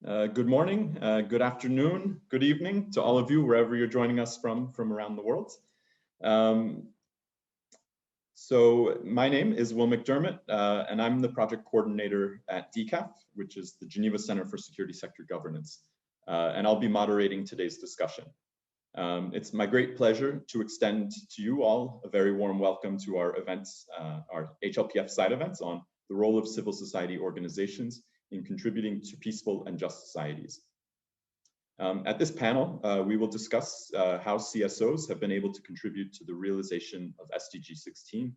Good morning, good afternoon, good evening to all of you, wherever you're joining us from around the world. So my name is Will McDermott, and I'm the project coordinator at DCAF, which is the Geneva Center for Security Sector Governance. And I'll be moderating today's discussion. It's my great pleasure to extend to you all a very warm welcome to our events, our HLPF side events on the role of civil society organizations in contributing to peaceful and just societies. At this panel, we will discuss how CSOs have been able to contribute to the realization of SDG 16,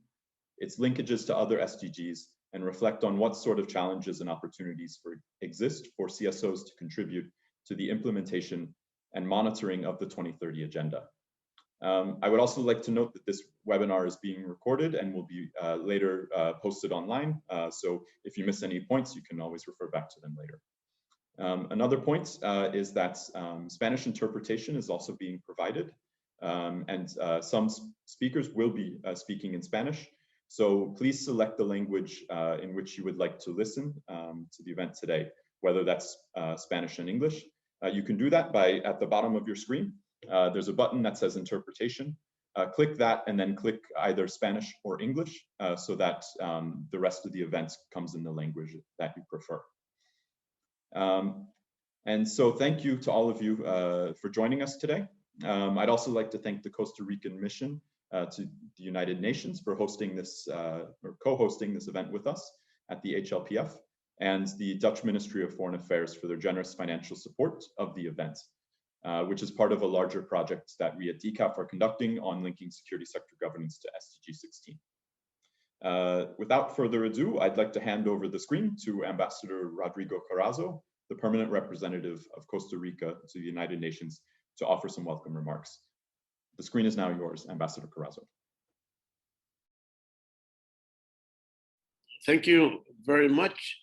its linkages to other SDGs, and reflect on what sort of challenges and opportunities exist for CSOs to contribute to the implementation and monitoring of the 2030 Agenda. I would also like to note that this webinar is being recorded and will be later posted online. So if you miss any points, you can always refer back to them later. Another point is that Spanish interpretation is also being provided, and some speakers will be speaking in Spanish. So please select the language in which you would like to listen to the event today, whether that's Spanish and English. You can do that by, at the bottom of your screen, there's a button that says interpretation. Click that and then click either Spanish or English so that the rest of the event comes in the language that you prefer. And so thank you to all of you for joining us today. I'd also like to thank the Costa Rican Mission to the United Nations for hosting this or co-hosting this event with us at the HLPF, and the Dutch Ministry of Foreign Affairs for their generous financial support of the event, which is part of a larger project that we at DCAF are conducting on linking security sector governance to SDG 16. Without further ado, I'd like to hand over the screen to Ambassador Rodrigo Carrazzo, the permanent representative of Costa Rica to the United Nations, to offer some welcome remarks. The screen is now yours, Ambassador Carrazzo. Thank you very much.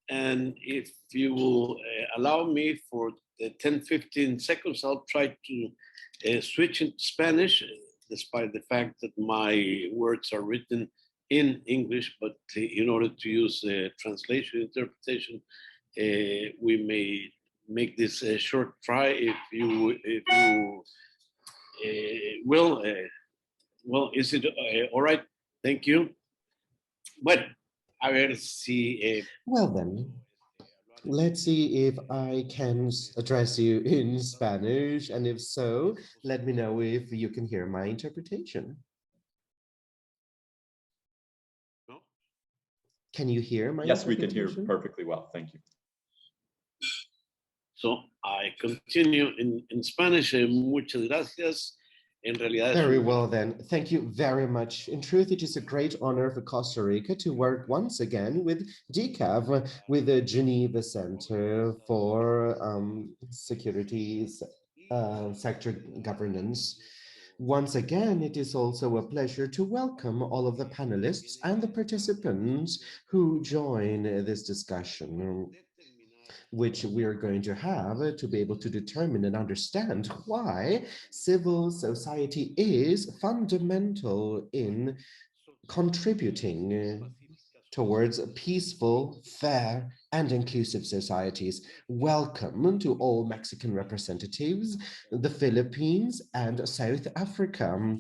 And if you will allow me for 10-15 seconds, I'll try to switch into Spanish, despite the fact that my words are written in English, but in order to use translation interpretation, we may make this a short try if you will. Well, is it all right? Thank you. Bueno, a ver si... Well then, let's see if I can address you in Spanish, and if so, let me know if you can hear my interpretation. No? Can you hear my Yes, we can hear perfectly well. Thank you. So I continue in Spanish. Muchas gracias. En realidad, very well then. Thank you very much. In truth, it is a great honor for Costa Rica to work once again with DCAF, with the Geneva Center for Security Sector Governance. Once again, it is also a pleasure to welcome all of the panelists and the participants who join this discussion, which we are going to have to be able to determine and understand why civil society is fundamental in contributing towards peaceful, fair, and inclusive societies. Welcome to all Mexican representatives, the Philippines, and South Africa.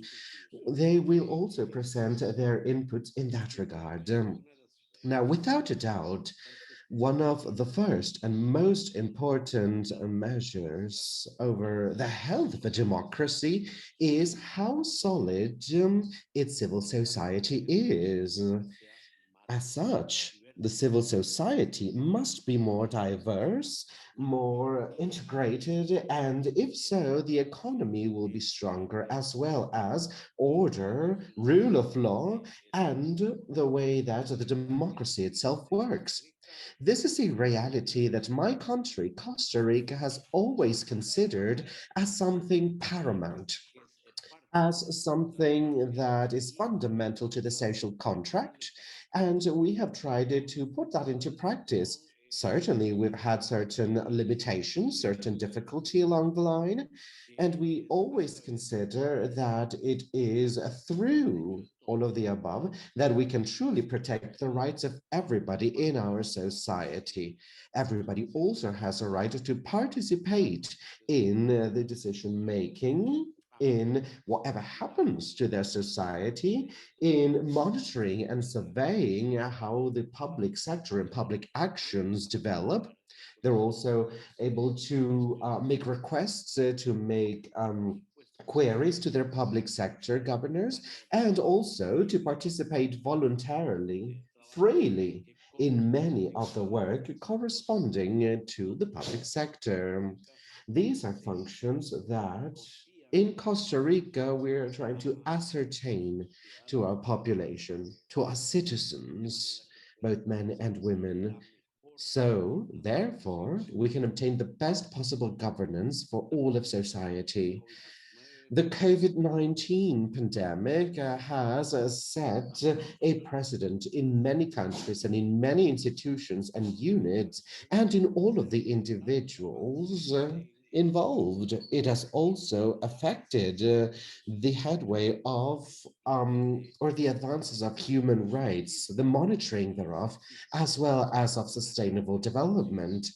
They will also present their inputs in that regard. Now, without a doubt, one of the first and most important measures over the health of a democracy is how solid its civil society is. As such, the civil society must be more diverse, more integrated, and if so, the economy will be stronger, as well as order, rule of law, and the way that the democracy itself works. This is a reality that my country, Costa Rica, has always considered as something paramount, as something that is fundamental to the social contract, and we have tried to put that into practice. Certainly, we've had certain limitations, certain difficulty along the line, And we always consider that it is through all of the above that we can truly protect the rights of everybody in our society. Everybody also has a right to participate in the decision making, in whatever happens to their society, in monitoring and surveying how the public sector and public actions develop. They're also able to make requests, to make queries to their public sector governors, and also to participate voluntarily, freely, in many of the work corresponding to the public sector. These are functions that in Costa Rica, we're trying to ascertain to our population, to our citizens, both men and women, so, therefore, we can obtain the best possible governance for all of society. The COVID-19 pandemic has set a precedent in many countries and in many institutions and units, and in all of the individuals involved. It has also affected the headway of or the advances of human rights, the monitoring thereof, as well as of sustainable development.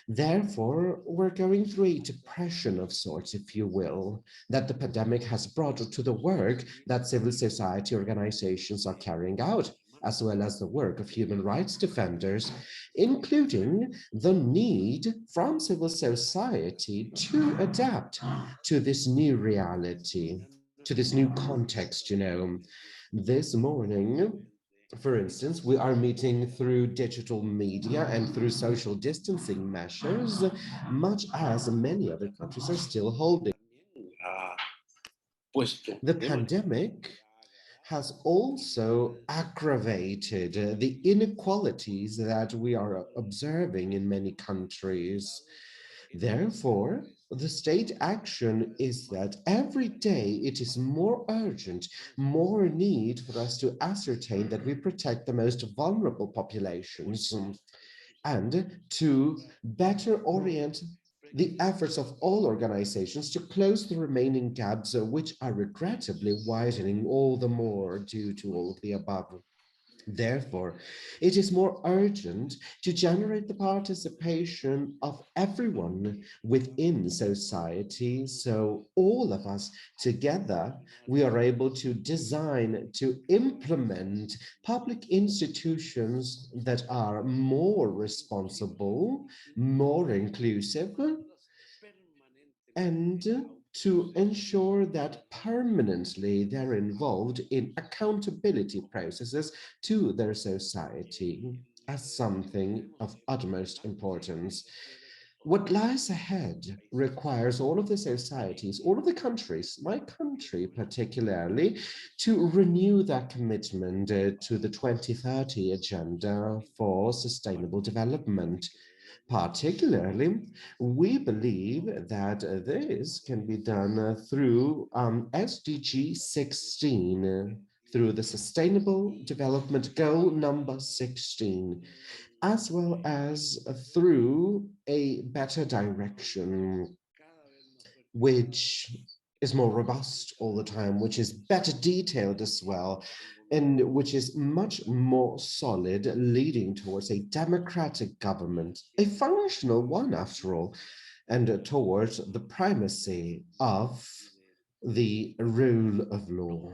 Therefore, we're going through a depression of sorts, if you will, that the pandemic has brought to the work that civil society organizations are carrying out, as well as the work of human rights defenders, including the need from civil society to adapt to this new reality, to this new context, you know. This morning, for instance, we are meeting through digital media and through social distancing measures, much as many other countries are still holding. The pandemic has also aggravated the inequalities that we are observing in many countries. Therefore, the state action is that every day it is more urgent, more need for us to ascertain that we protect the most vulnerable populations and to better orient the efforts of all organizations to close the remaining gaps, which are regrettably widening all the more due to all of the above. Therefore, it is more urgent to generate the participation of everyone within society, so all of us together, we are able to design, to implement public institutions that are more responsible, more inclusive, and to ensure that permanently they're involved in accountability processes to their society as something of utmost importance. What lies ahead requires all of the societies, all of the countries, my country particularly, to renew that commitment to the 2030 agenda for sustainable development. Particularly, we believe that this can be done through SDG 16, through the Sustainable Development Goal number 16, as well as through a better direction, which is more robust all the time, which is better detailed as well, and which is much more solid, leading towards a democratic government, a functional one after all, and towards the primacy of the rule of law.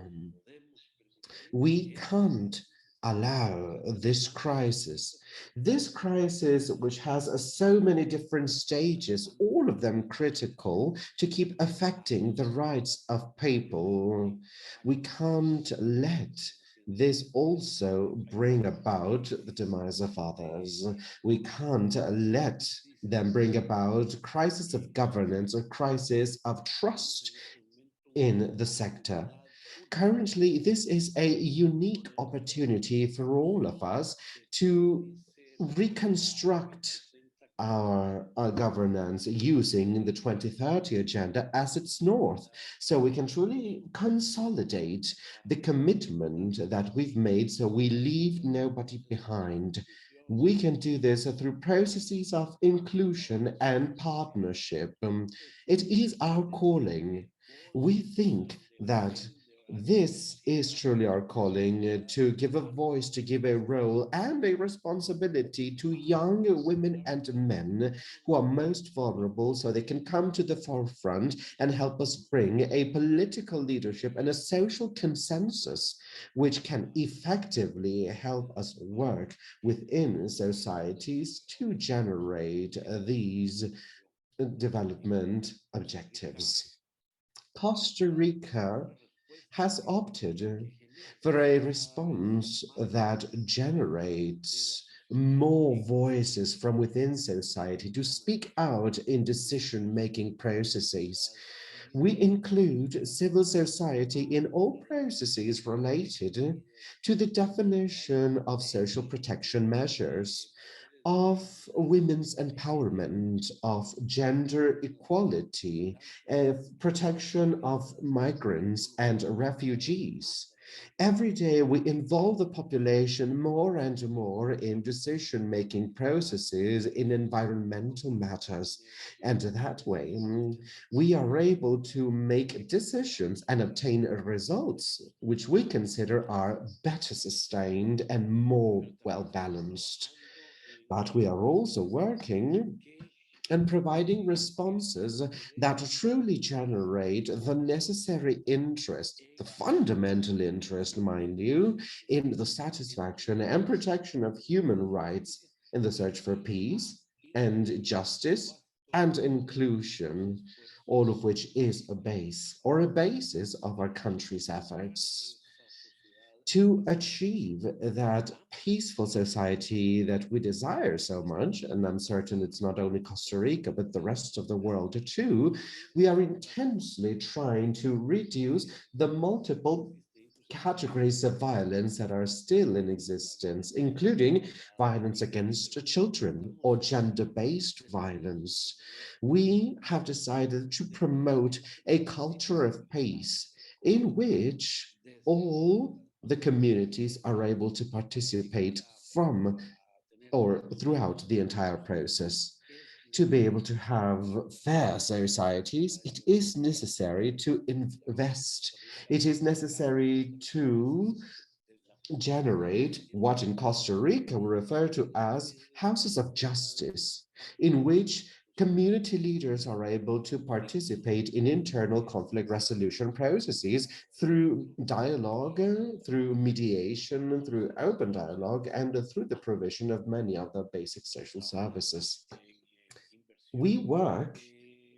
We can't allow this crisis which has so many different stages, all of them critical, to keep affecting the rights of people. We can't let this also bring about the demise of others. We can't let them bring about crisis of governance or crisis of trust in the sector. Currently, this is a unique opportunity for all of us to reconstruct our governance using the 2030 agenda as its north, so we can truly consolidate the commitment that we've made, so we leave nobody behind. We can do this through processes of inclusion and partnership. It is our calling. We think that this is truly our calling to give a voice, to give a role and a responsibility to young women and men who are most vulnerable so they can come to the forefront and help us bring a political leadership and a social consensus which can effectively help us work within societies to generate these development objectives. Costa Rica has opted for a response that generates more voices from within society to speak out in decision-making processes. We include civil society in all processes related to the definition of social protection measures, of women's empowerment, of gender equality, of protection of migrants and refugees. Every day we involve the population more and more in decision-making processes in environmental matters. And that way, we are able to make decisions and obtain results which we consider are better sustained and more well-balanced. But we are also working and providing responses that truly generate the necessary interest, the fundamental interest, mind you, in the satisfaction and protection of human rights in the search for peace and justice and inclusion, all of which is a base or a basis of our country's efforts to achieve that peaceful society that we desire so much, and I'm certain it's not only Costa Rica, but the rest of the world too, we are intensely trying to reduce the multiple categories of violence that are still in existence, including violence against children or gender-based violence. We have decided to promote a culture of peace in which all the communities are able to participate from or throughout the entire process. To be able to have fair societies, it is necessary to invest. It is necessary to generate what in Costa Rica we refer to as houses of justice, in which community leaders are able to participate in internal conflict resolution processes through dialogue, through mediation, through open dialogue, and through the provision of many other basic social services. We work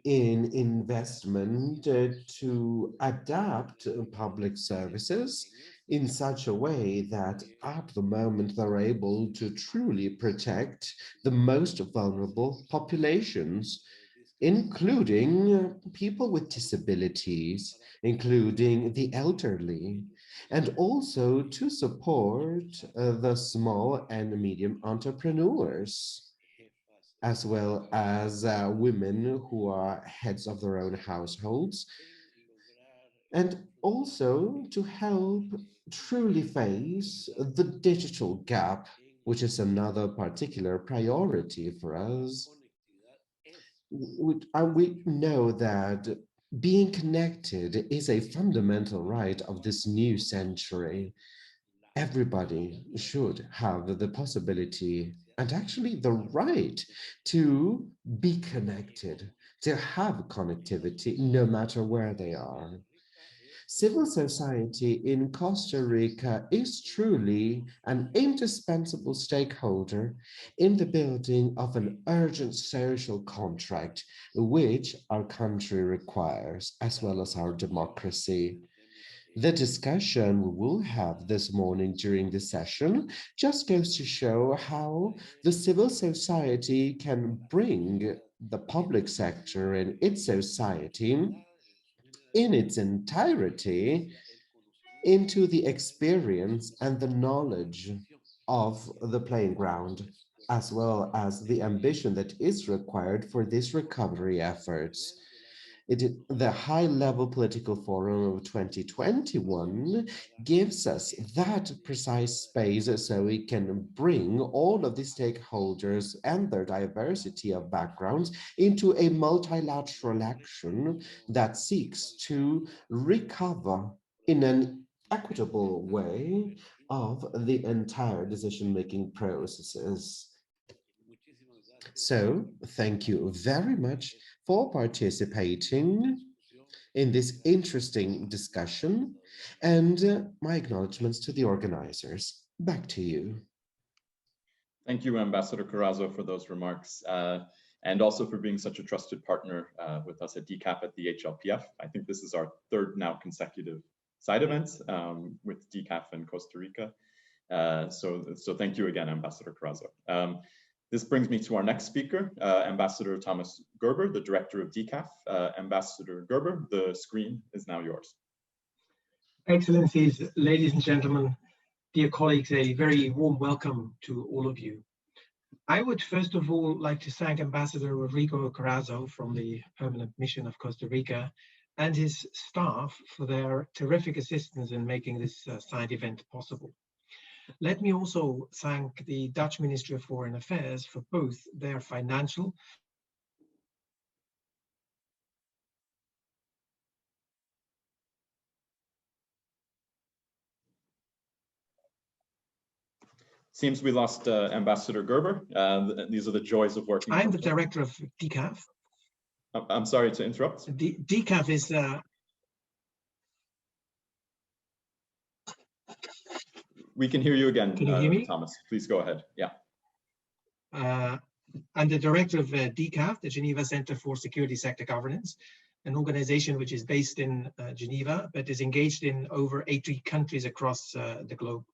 in investment to adapt public services in such a way that at the moment they're able to truly protect the most vulnerable populations, including people with disabilities, including the elderly, and also to support the small and medium entrepreneurs, as well as women who are heads of their own households, and also to help truly face the digital gap, which is another particular priority for us. We know that being connected is a fundamental right of this new century. Everybody should have the possibility and actually the right to be connected, to have connectivity no matter where they are. Civil society in Costa Rica is truly an indispensable stakeholder in the building of an urgent social contract, which our country requires, as well as our democracy. The discussion we will have this morning during the session just goes to show how the civil society can bring the public sector and its society in its entirety into the experience and the knowledge of the playing ground, as well as the ambition that is required for these recovery efforts. The high-level political forum of 2021 gives us that precise space so we can bring all of the stakeholders and their diversity of backgrounds into a multilateral action that seeks to recover in an equitable way of the entire decision-making processes. So, thank you very much for participating in this interesting discussion, and my acknowledgements to the organizers. Back to you. Thank you, Ambassador Carrazzo, for those remarks, and also for being such a trusted partner with us at DCAF at the HLPF. I think this is our third now consecutive side event with DCAF in Costa Rica. So thank you again, Ambassador Carrazzo. This brings me to our next speaker, Ambassador Thomas Guerber, the director of DCAF. Ambassador Guerber, the screen is now yours. Excellencies, ladies and gentlemen, dear colleagues, a very warm welcome to all of you. I would first of all like to thank Ambassador Rodrigo Carazo from the Permanent Mission of Costa Rica and his staff for their terrific assistance in making this side event possible. Let me also thank the Dutch Ministry of Foreign Affairs for both their financial Seems we lost Ambassador Guerber. These are the joys of working. I'm the director of DCAF. I'm sorry to interrupt. DCAF is We can hear you again. Can you hear me? Thomas, please go ahead. Yeah. I'm the director of DCAF, the Geneva Center for Security Sector Governance, an organization which is based in Geneva, but is engaged in over 80 countries across the globe.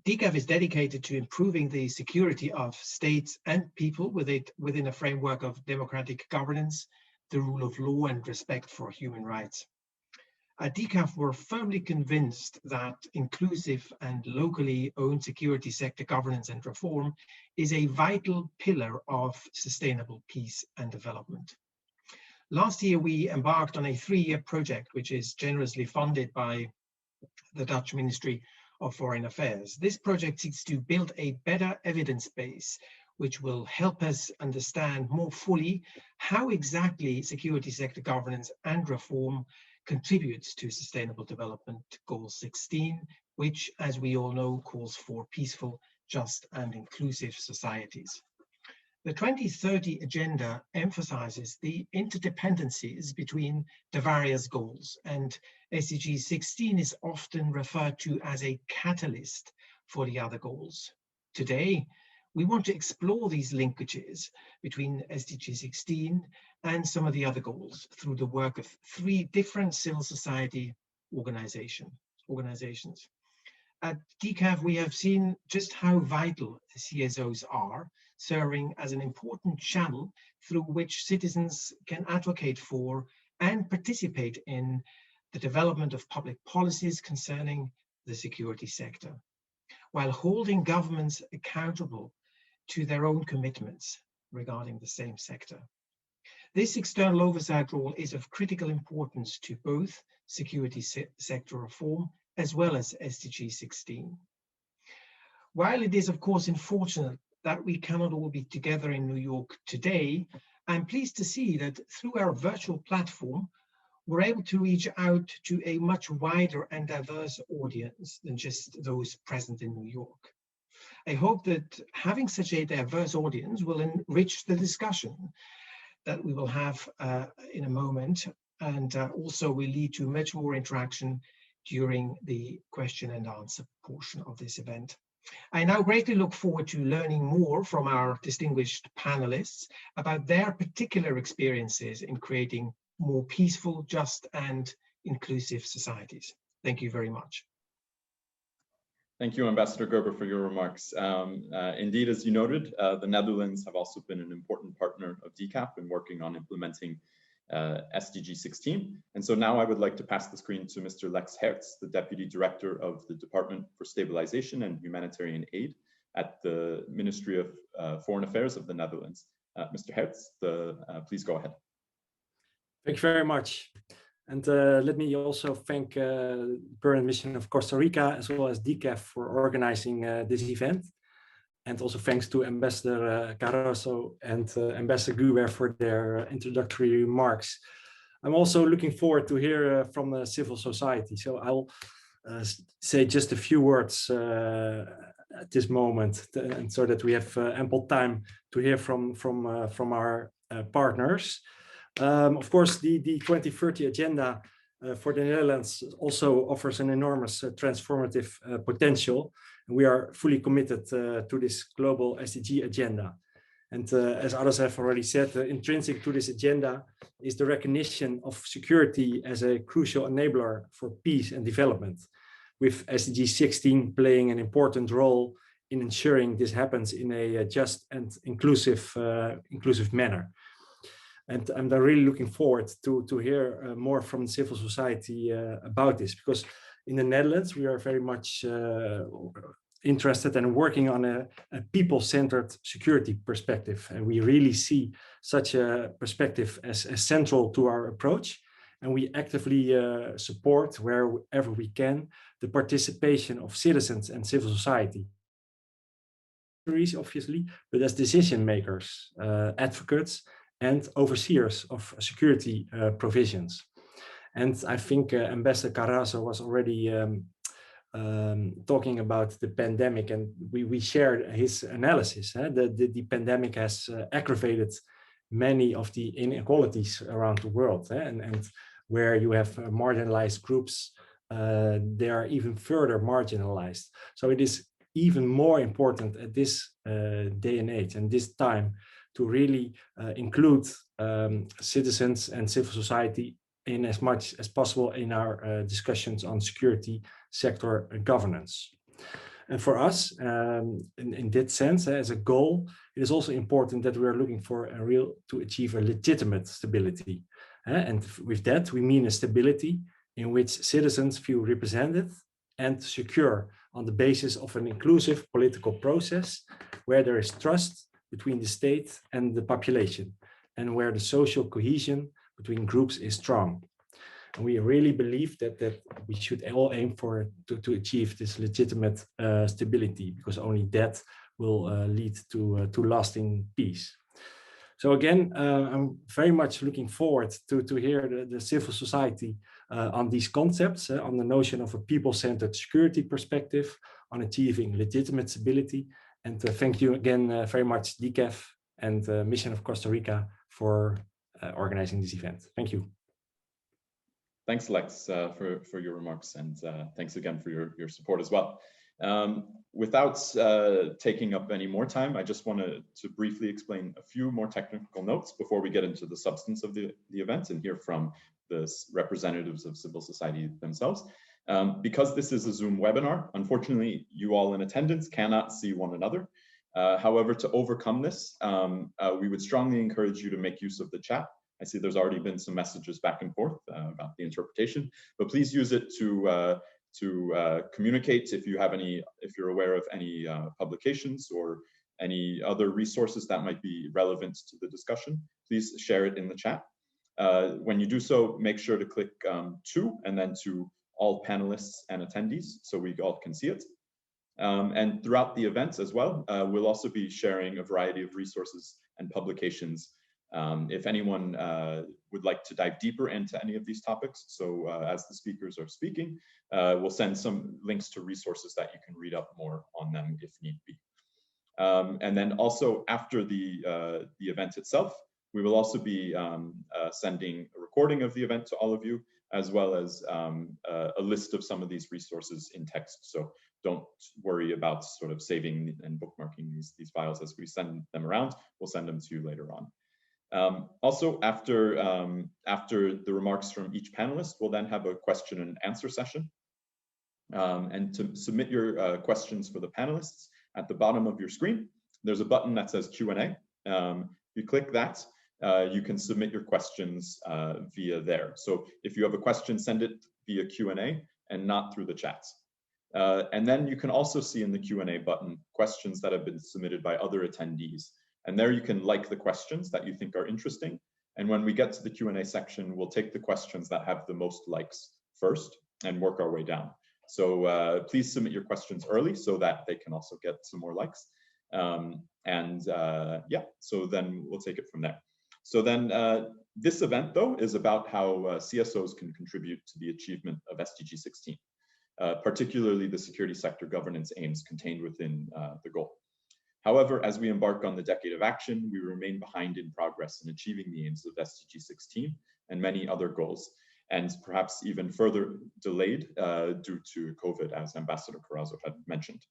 DCAF is dedicated to improving the security of states and people within a framework of democratic governance, the rule of law, and respect for human rights. At DCAF, we're firmly convinced that inclusive and locally owned security sector governance and reform is a vital pillar of sustainable peace and development. Last year, we embarked on a 3-year project, which is generously funded by the Dutch Ministry of Foreign Affairs. This project seeks to build a better evidence base, which will help us understand more fully how exactly security sector governance and reform contributes to Sustainable Development Goal 16, which, as we all know, calls for peaceful, just, and inclusive societies. The 2030 Agenda emphasizes the interdependencies between the various goals, and SDG 16 is often referred to as a catalyst for the other goals. Today, we want to explore these linkages between SDG 16 and some of the other goals through the work of 3 different civil society organizations. At DCAF, we have seen just how vital CSOs are, serving as an important channel through which citizens can advocate for and participate in the development of public policies concerning the security sector, while holding governments accountable to their own commitments regarding the same sector. This external oversight role is of critical importance to both security sector reform as well as SDG 16. While it is of course unfortunate that we cannot all be together in New York today, I'm pleased to see that through our virtual platform, we're able to reach out to a much wider and diverse audience than just those present in New York. I hope that having such a diverse audience will enrich the discussion that we will have in a moment, and also will lead to much more interaction during the question and answer portion of this event. I now greatly look forward to learning more from our distinguished panelists about their particular experiences in creating more peaceful, just, and inclusive societies. Thank you very much. Thank you, Ambassador Guerber, for your remarks. Indeed, as you noted, the Netherlands have also been an important partner of DCAF in working on implementing SDG 16. And so now I would like to pass the screen to Mr. Lex Gerts, the Deputy Director of the Department for Stabilization and Humanitarian Aid at the Ministry of Foreign Affairs of the Netherlands. Mr. Gerts, please go ahead. Thank you very much. And let me also thank Permanent Mission of Costa Rica as well as DCAF for organizing this event. And also thanks to Ambassador Carazo and Ambassador Guerber for their introductory remarks. I'm also looking forward to hear from civil society. So I'll say just a few words at this moment, and so that we have ample time to hear from our partners. Of course, the 2030 agenda for the Netherlands also offers an enormous transformative potential. And we are fully committed to this global SDG agenda. And as others have already said, intrinsic to this agenda is the recognition of security as a crucial enabler for peace and development, with SDG 16 playing an important role in ensuring this happens in a just and inclusive manner. And I'm really looking forward to hear more from civil society about this, because in the Netherlands, we are very much interested and working on a people-centered security perspective. And we really see such a perspective as central to our approach. And we actively support, wherever we can, the participation of citizens and civil society. Obviously, but as decision makers, advocates, and overseers of security provisions. And I think Ambassador Carrazzo was already talking about the pandemic, and we shared his analysis. The pandemic has aggravated many of the inequalities around the world, and where you have marginalized groups, they are even further marginalized. So it is even more important at this day and age and this time to really include citizens and civil society in as much as possible in our discussions on security sector governance. And for us, in that sense, as a goal, it is also important that we are looking for to achieve a legitimate stability. And with that, we mean a stability in which citizens feel represented and secure on the basis of an inclusive political process where there is trust between the state and the population, and where the social cohesion between groups is strong. And we really believe that we should all aim for to achieve this legitimate stability, because only that will lead to lasting peace. So again, I'm very much looking forward to hear the civil society on these concepts, on the notion of a people-centered security perspective, on achieving legitimate stability. And thank you again very much, DCAF and Mission of Costa Rica for organizing this event. Thank you. Thanks, Lex, for your remarks, and thanks again for your support as well. Without taking up any more time, I just wanted to briefly explain a few more technical notes before we get into the substance of the event and hear from the representatives of civil society themselves. Because this is a Zoom webinar, unfortunately, you all in attendance cannot see one another. However, to overcome this, we would strongly encourage you to make use of the chat. I see there's already been some messages back and forth about the interpretation, but please use it to communicate if you're aware of any publications or any other resources that might be relevant to the discussion. Please share it in the chat. When you do so, make sure to click to and then to all panelists and attendees so we all can see it. And throughout the event as well, we'll also be sharing a variety of resources and publications if anyone would like to dive deeper into any of these topics. So as the speakers are speaking, we'll send some links to resources that you can read up more on them if need be. And then also after the event itself, we will also be sending a recording of the event to all of you, as well as a list of some of these resources in text. So don't worry about sort of saving and bookmarking these files as we send them around. We'll send them to you later on. Also, after the remarks from each panelist, we'll then have a question and answer session. And to submit your questions for the panelists, at the bottom of your screen, there's a button that says Q&A. You click that, you can submit your questions via there. So if you have a question, send it via Q&A and not through the chat. And then you can also see in the Q&A button questions that have been submitted by other attendees. And there you can like the questions that you think are interesting And when we get to the Q&A section, we'll take the questions that have the most likes first and work our way down. So please submit your questions early so that they can also get some more likes. Yeah, so then we'll take it from there. So then this event, though, is about how CSOs can contribute to the achievement of SDG 16, particularly the security sector governance aims contained within the goal. However, as we embark on the decade of action, we remain behind in progress in achieving the aims of SDG 16 and many other goals, and perhaps even further delayed due to COVID, as Ambassador Carrazzo had mentioned.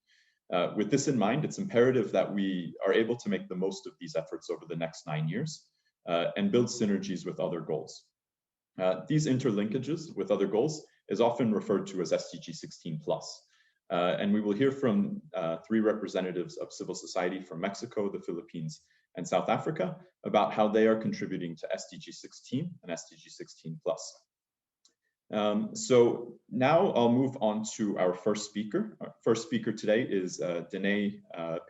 With this in mind, it's imperative that we are able to make the most of these efforts over the next 9 years and build synergies with other goals. These interlinkages with other goals is often referred to as SDG 16+. And we will hear from 3 representatives of civil society from Mexico, the Philippines, and South Africa about how they are contributing to SDG 16 and SDG 16+. So now I'll move on to our first speaker. Our first speaker today is Danae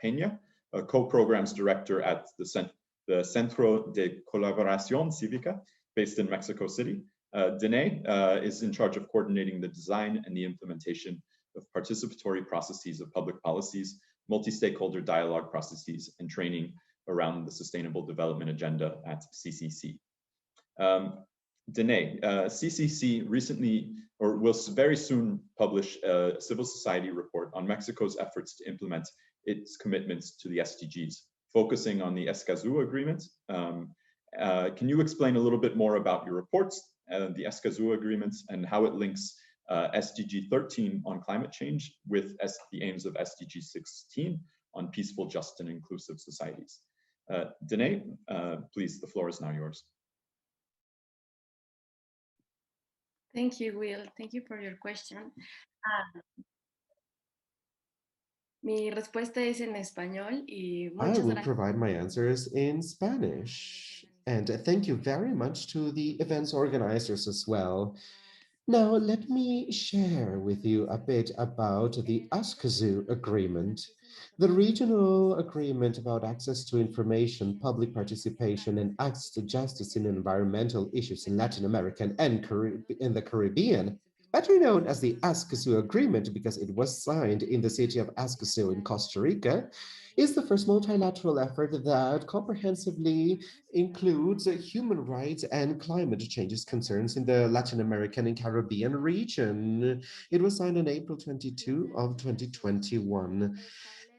Peña, a co-programs director at the Centro de Colaboración Cívica, based in Mexico City. Danae is in charge of coordinating the design and the implementation of participatory processes of public policies, multi-stakeholder dialogue processes, and training around the Sustainable Development Agenda at CCC. Danae, CCC recently, or will very soon publish a civil society report on Mexico's efforts to implement its commitments to the SDGs, focusing on the Ssgr agreement. Can you explain a little bit more about your reports, the Ssgr agreements, and how it links SDG 13 on climate change with the aims of SDG 16 on peaceful, just, and inclusive societies? Danae, please, the floor is now yours. Thank you, Will. Thank you for your question. Mi respuesta es en español y I will provide my answers in Spanish. And thank you very much to the event's organizers as well. Now, let me share with you a bit about the Ssgr agreement. The regional agreement about access to information, public participation, and access to justice in environmental issues in Latin America and in the Caribbean, better known as the Ssgr agreement because it was signed in the city of Ssgr in Costa Rica, is the first multilateral effort that comprehensively includes human rights and climate changes concerns in the Latin American and Caribbean region. It was signed on April 22 of 2021.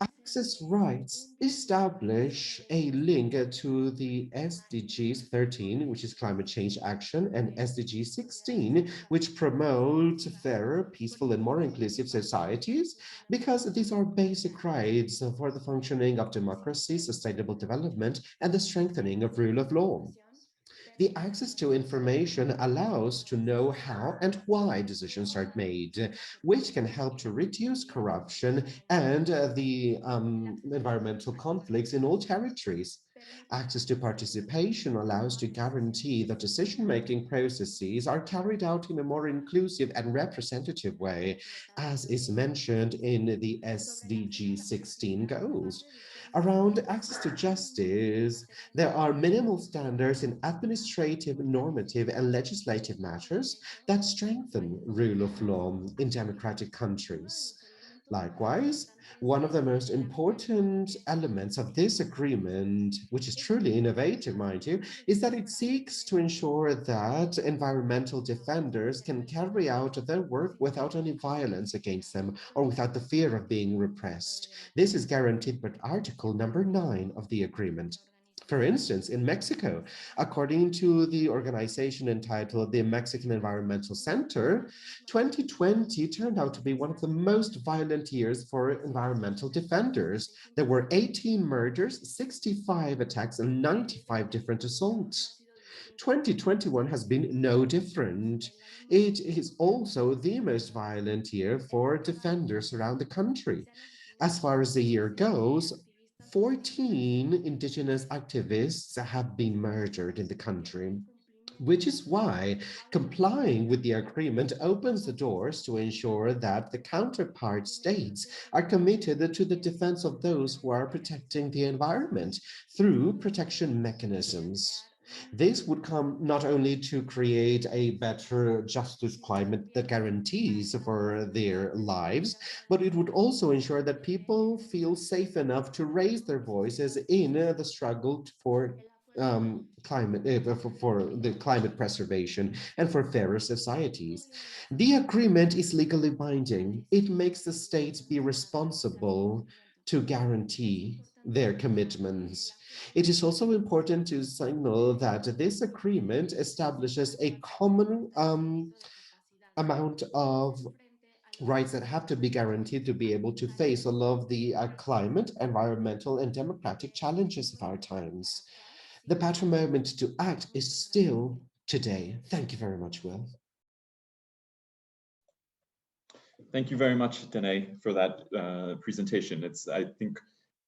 Access rights establish a link to the SDGs 13, which is climate change action, and SDG 16, which promotes fairer, peaceful, and more inclusive societies, because these are basic rights for the functioning of democracy, sustainable development, and the strengthening of rule of law. The access to information allows to know how and why decisions are made, which can help to reduce corruption and the environmental conflicts in all territories. Access to participation allows to guarantee that decision-making processes are carried out in a more inclusive and representative way, as is mentioned in the SDG 16 goals. Around access to justice, there are minimal standards in administrative, normative, and legislative matters that strengthen rule of law in democratic countries. Likewise, one of the most important elements of this agreement, which is truly innovative, mind you, is that it seeks to ensure that environmental defenders can carry out their work without any violence against them or without the fear of being repressed. This is guaranteed by Article number 9 of the agreement. For instance, in Mexico, according to the organization entitled the Mexican Environmental Center, 2020 turned out to be one of the most violent years for environmental defenders. There were 18 murders, 65 attacks, and 95 different assaults. 2021 has been no different. It is also the most violent year for defenders around the country. As far as the year goes, 14 indigenous activists have been murdered in the country, which is why complying with the agreement opens the doors to ensure that the counterpart states are committed to the defense of those who are protecting the environment through protection mechanisms. This would come not only to create a better justice climate that guarantees for their lives, but it would also ensure that people feel safe enough to raise their voices in the struggle for for the climate preservation and for fairer societies. The agreement is legally binding. It makes the states be responsible to guarantee their commitments. It is also important to signal that this agreement establishes a common amount of rights that have to be guaranteed to be able to face all of the climate, environmental, and democratic challenges of our times. The better moment to act is still today. Thank you very much, Will. Thank you very much, Danae, for that presentation. I think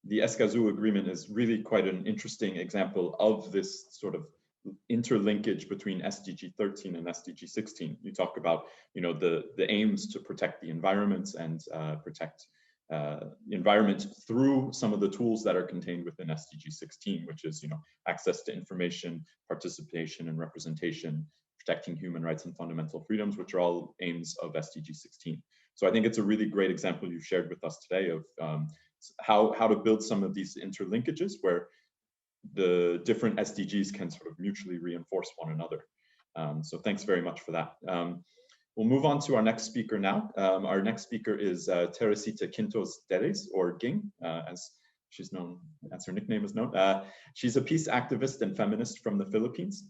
the Ssgr agreement is really quite an interesting example of this sort of interlinkage between SDG 13 and SDG 16. You talk about, the aims to protect the environment and protect the environment through some of the tools that are contained within SDG 16, which is, access to information, participation and representation, protecting human rights and fundamental freedoms, which are all aims of SDG 16. So I think it's a really great example you've shared with us today of how to build some of these interlinkages where the different SDGs can sort of mutually reinforce one another. So thanks very much for that. We'll move on to our next speaker now. Our next speaker is Teresita Quintos Teres, or Ging, as she's known, as her nickname is known. She's a peace activist and feminist from the Philippines.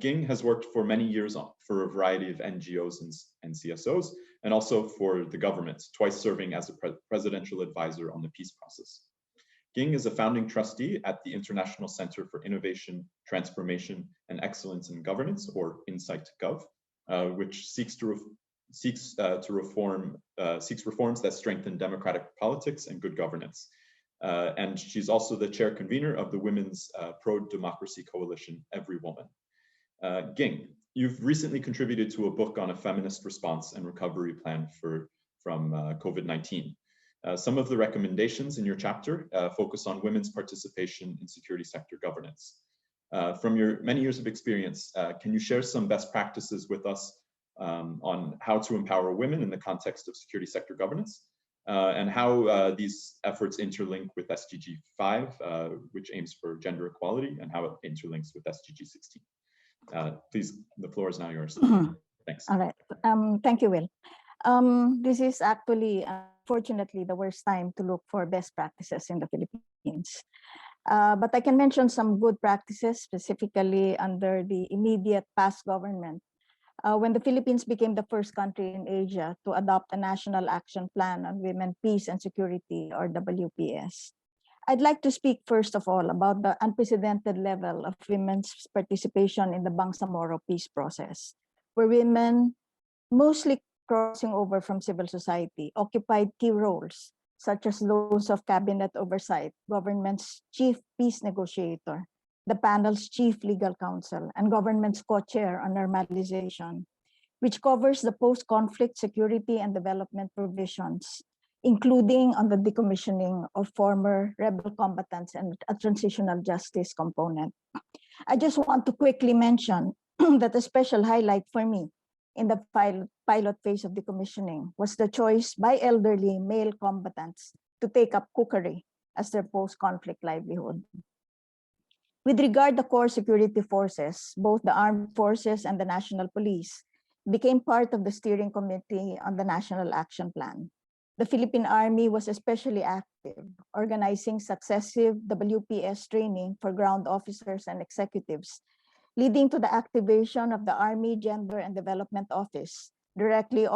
Ging has worked for many years for a variety of NGOs and CSOs, and also for the government, twice serving as a presidential advisor on the peace process. Ging is a founding trustee at the International Center for Innovation, Transformation, and Excellence in Governance, or InsightGov, which seeks reforms that strengthen democratic politics and good governance. And she's also the chair convener of the Women's Pro-Democracy Coalition, Every Woman. Ging, you've recently contributed to a book on a feminist response and recovery plan from COVID-19. Some of the recommendations in your chapter focus on women's participation in security sector governance. From your many years of experience, can you share some best practices with us on how to empower women in the context of security sector governance, and how these efforts interlink with SDG 5, which aims for gender equality, and how it interlinks with SDG 16? Please, the floor is now yours. Thanks. All right. Thank you, Will. This is actually, fortunately, the worst time to look for best practices in the Philippines. But I can mention some good practices, specifically under the immediate past government, when the Philippines became the first country in Asia to adopt a National Action Plan on Women, Peace and Security, or WPS. I'd like to speak first of all about the unprecedented level of women's participation in the Bangsamoro peace process, where women, mostly crossing over from civil society, occupied key roles, such as those of cabinet oversight, government's chief peace negotiator, the panel's chief legal counsel, and government's co-chair on normalization, which covers the post-conflict security and development provisions, including on the decommissioning of former rebel combatants and a transitional justice component. I just want to quickly mention that a special highlight for me in the pilot phase of decommissioning was the choice by elderly male combatants to take up cookery as their post-conflict livelihood. With regard to core security forces, both the armed forces and the national police became part of the steering committee on the National Action Plan. The Philippine Army was especially active, organizing successive WPS training for ground officers and executives, leading to the activation of the Army Gender and Development Office, directly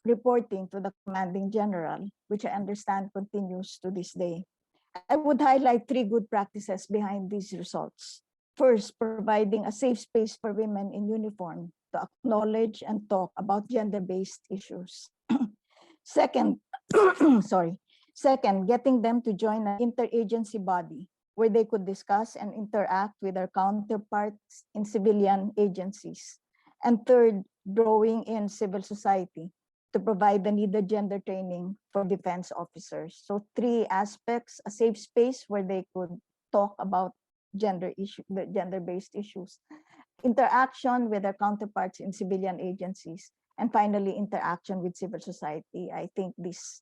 reporting to the commanding general, which I understand continues to this day. I would highlight 3 good practices behind these results. First, providing a safe space for women in uniform to acknowledge and talk about gender-based issues. Second, Second, getting them to join an interagency body where they could discuss and interact with their counterparts in civilian agencies. And third, drawing in civil society to provide the needed gender training for defense officers. So 3 aspects: a safe space where they could talk about the gender-based issues, interaction with their counterparts in civilian agencies, and finally, interaction with civil society. I think these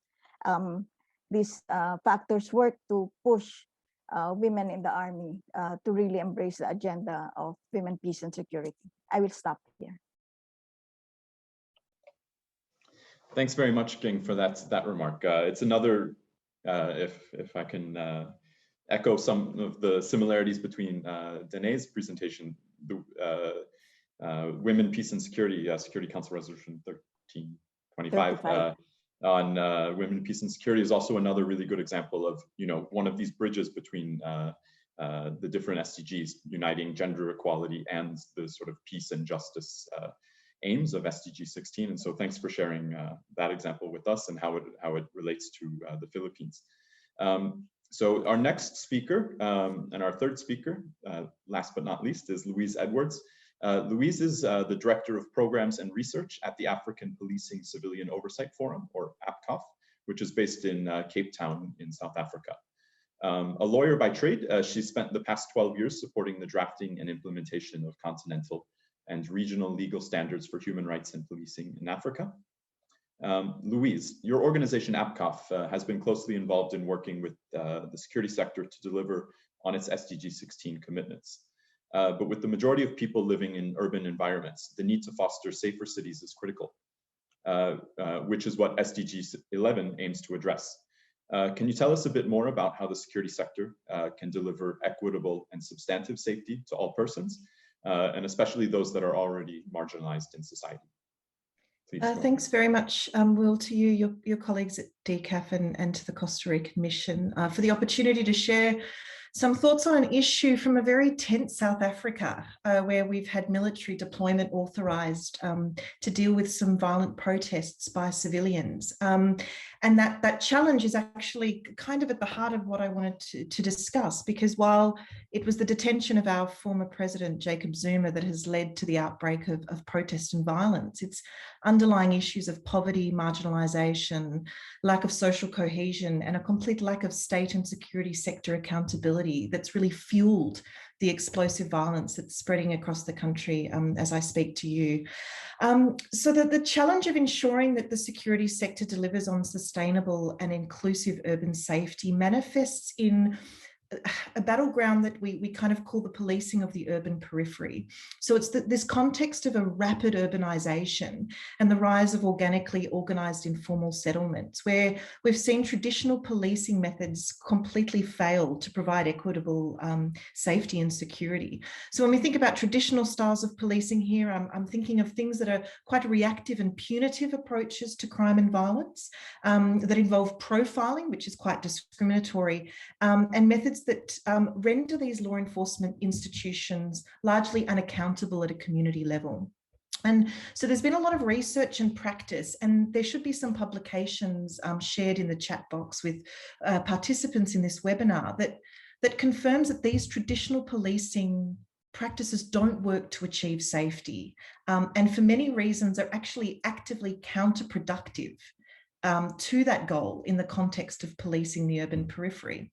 factors work to push women in the army to really embrace the agenda of women, peace, and security. I will stop here. Thanks very much, Ging, for that remark. It's another, if I can echo some of the similarities between Danae's presentation, the Women, Peace, and Security, Security Council Resolution 1325 on women, peace, and security is also another really good example of, one of these bridges between the different SDGs, uniting gender equality and the sort of peace and justice aims of SDG 16. And so thanks for sharing that example with us and how it relates to the Philippines. So our next speaker and our third speaker, last but not least, is Louise Edwards. Louise is the Director of Programs and Research at the African Policing Civilian Oversight Forum, or APCOF, which is based in Cape Town in South Africa. A lawyer by trade, she spent the past 12 years supporting the drafting and implementation of continental and regional legal standards for human rights and policing in Africa. Louise, your organization APCOF has been closely involved in working with the security sector to deliver on its SDG 16 commitments. But with the majority of people living in urban environments, the need to foster safer cities is critical, which is what SDG 11 aims to address. Can you tell us a bit more about how the security sector can deliver equitable and substantive safety to all persons, and especially those that are already marginalized in society? Thanks very much, Will, to you, your colleagues at DCAF and to the Costa Rican Mission for the opportunity to share some thoughts on an issue from a very tense South Africa, where we've had military deployment authorised to deal with some violent protests by civilians. And that challenge is actually kind of at the heart of what I wanted to discuss, because while it was the detention of our former president, Jacob Zuma, that has led to the outbreak of protest and violence, it's underlying issues of poverty, marginalisation, lack of social cohesion, and a complete lack of state and security sector accountability that's really fueled the explosive violence that's spreading across the country as I speak to you. So the challenge of ensuring that the security sector delivers on sustainable and inclusive urban safety manifests in a battleground that we kind of call the policing of the urban periphery. So it's this context of a rapid urbanization and the rise of organically organized informal settlements, where we've seen traditional policing methods completely fail to provide equitable safety and security. So when we think about traditional styles of policing here, I'm thinking of things that are quite reactive and punitive approaches to crime and violence that involve profiling, which is quite discriminatory, and methods that render these law enforcement institutions largely unaccountable at a community level. And so there's been a lot of research and practice, and there should be some publications shared in the chat box with participants in this webinar that confirms that these traditional policing practices don't work to achieve safety, and for many reasons are actually actively counterproductive to that goal in the context of policing the urban periphery.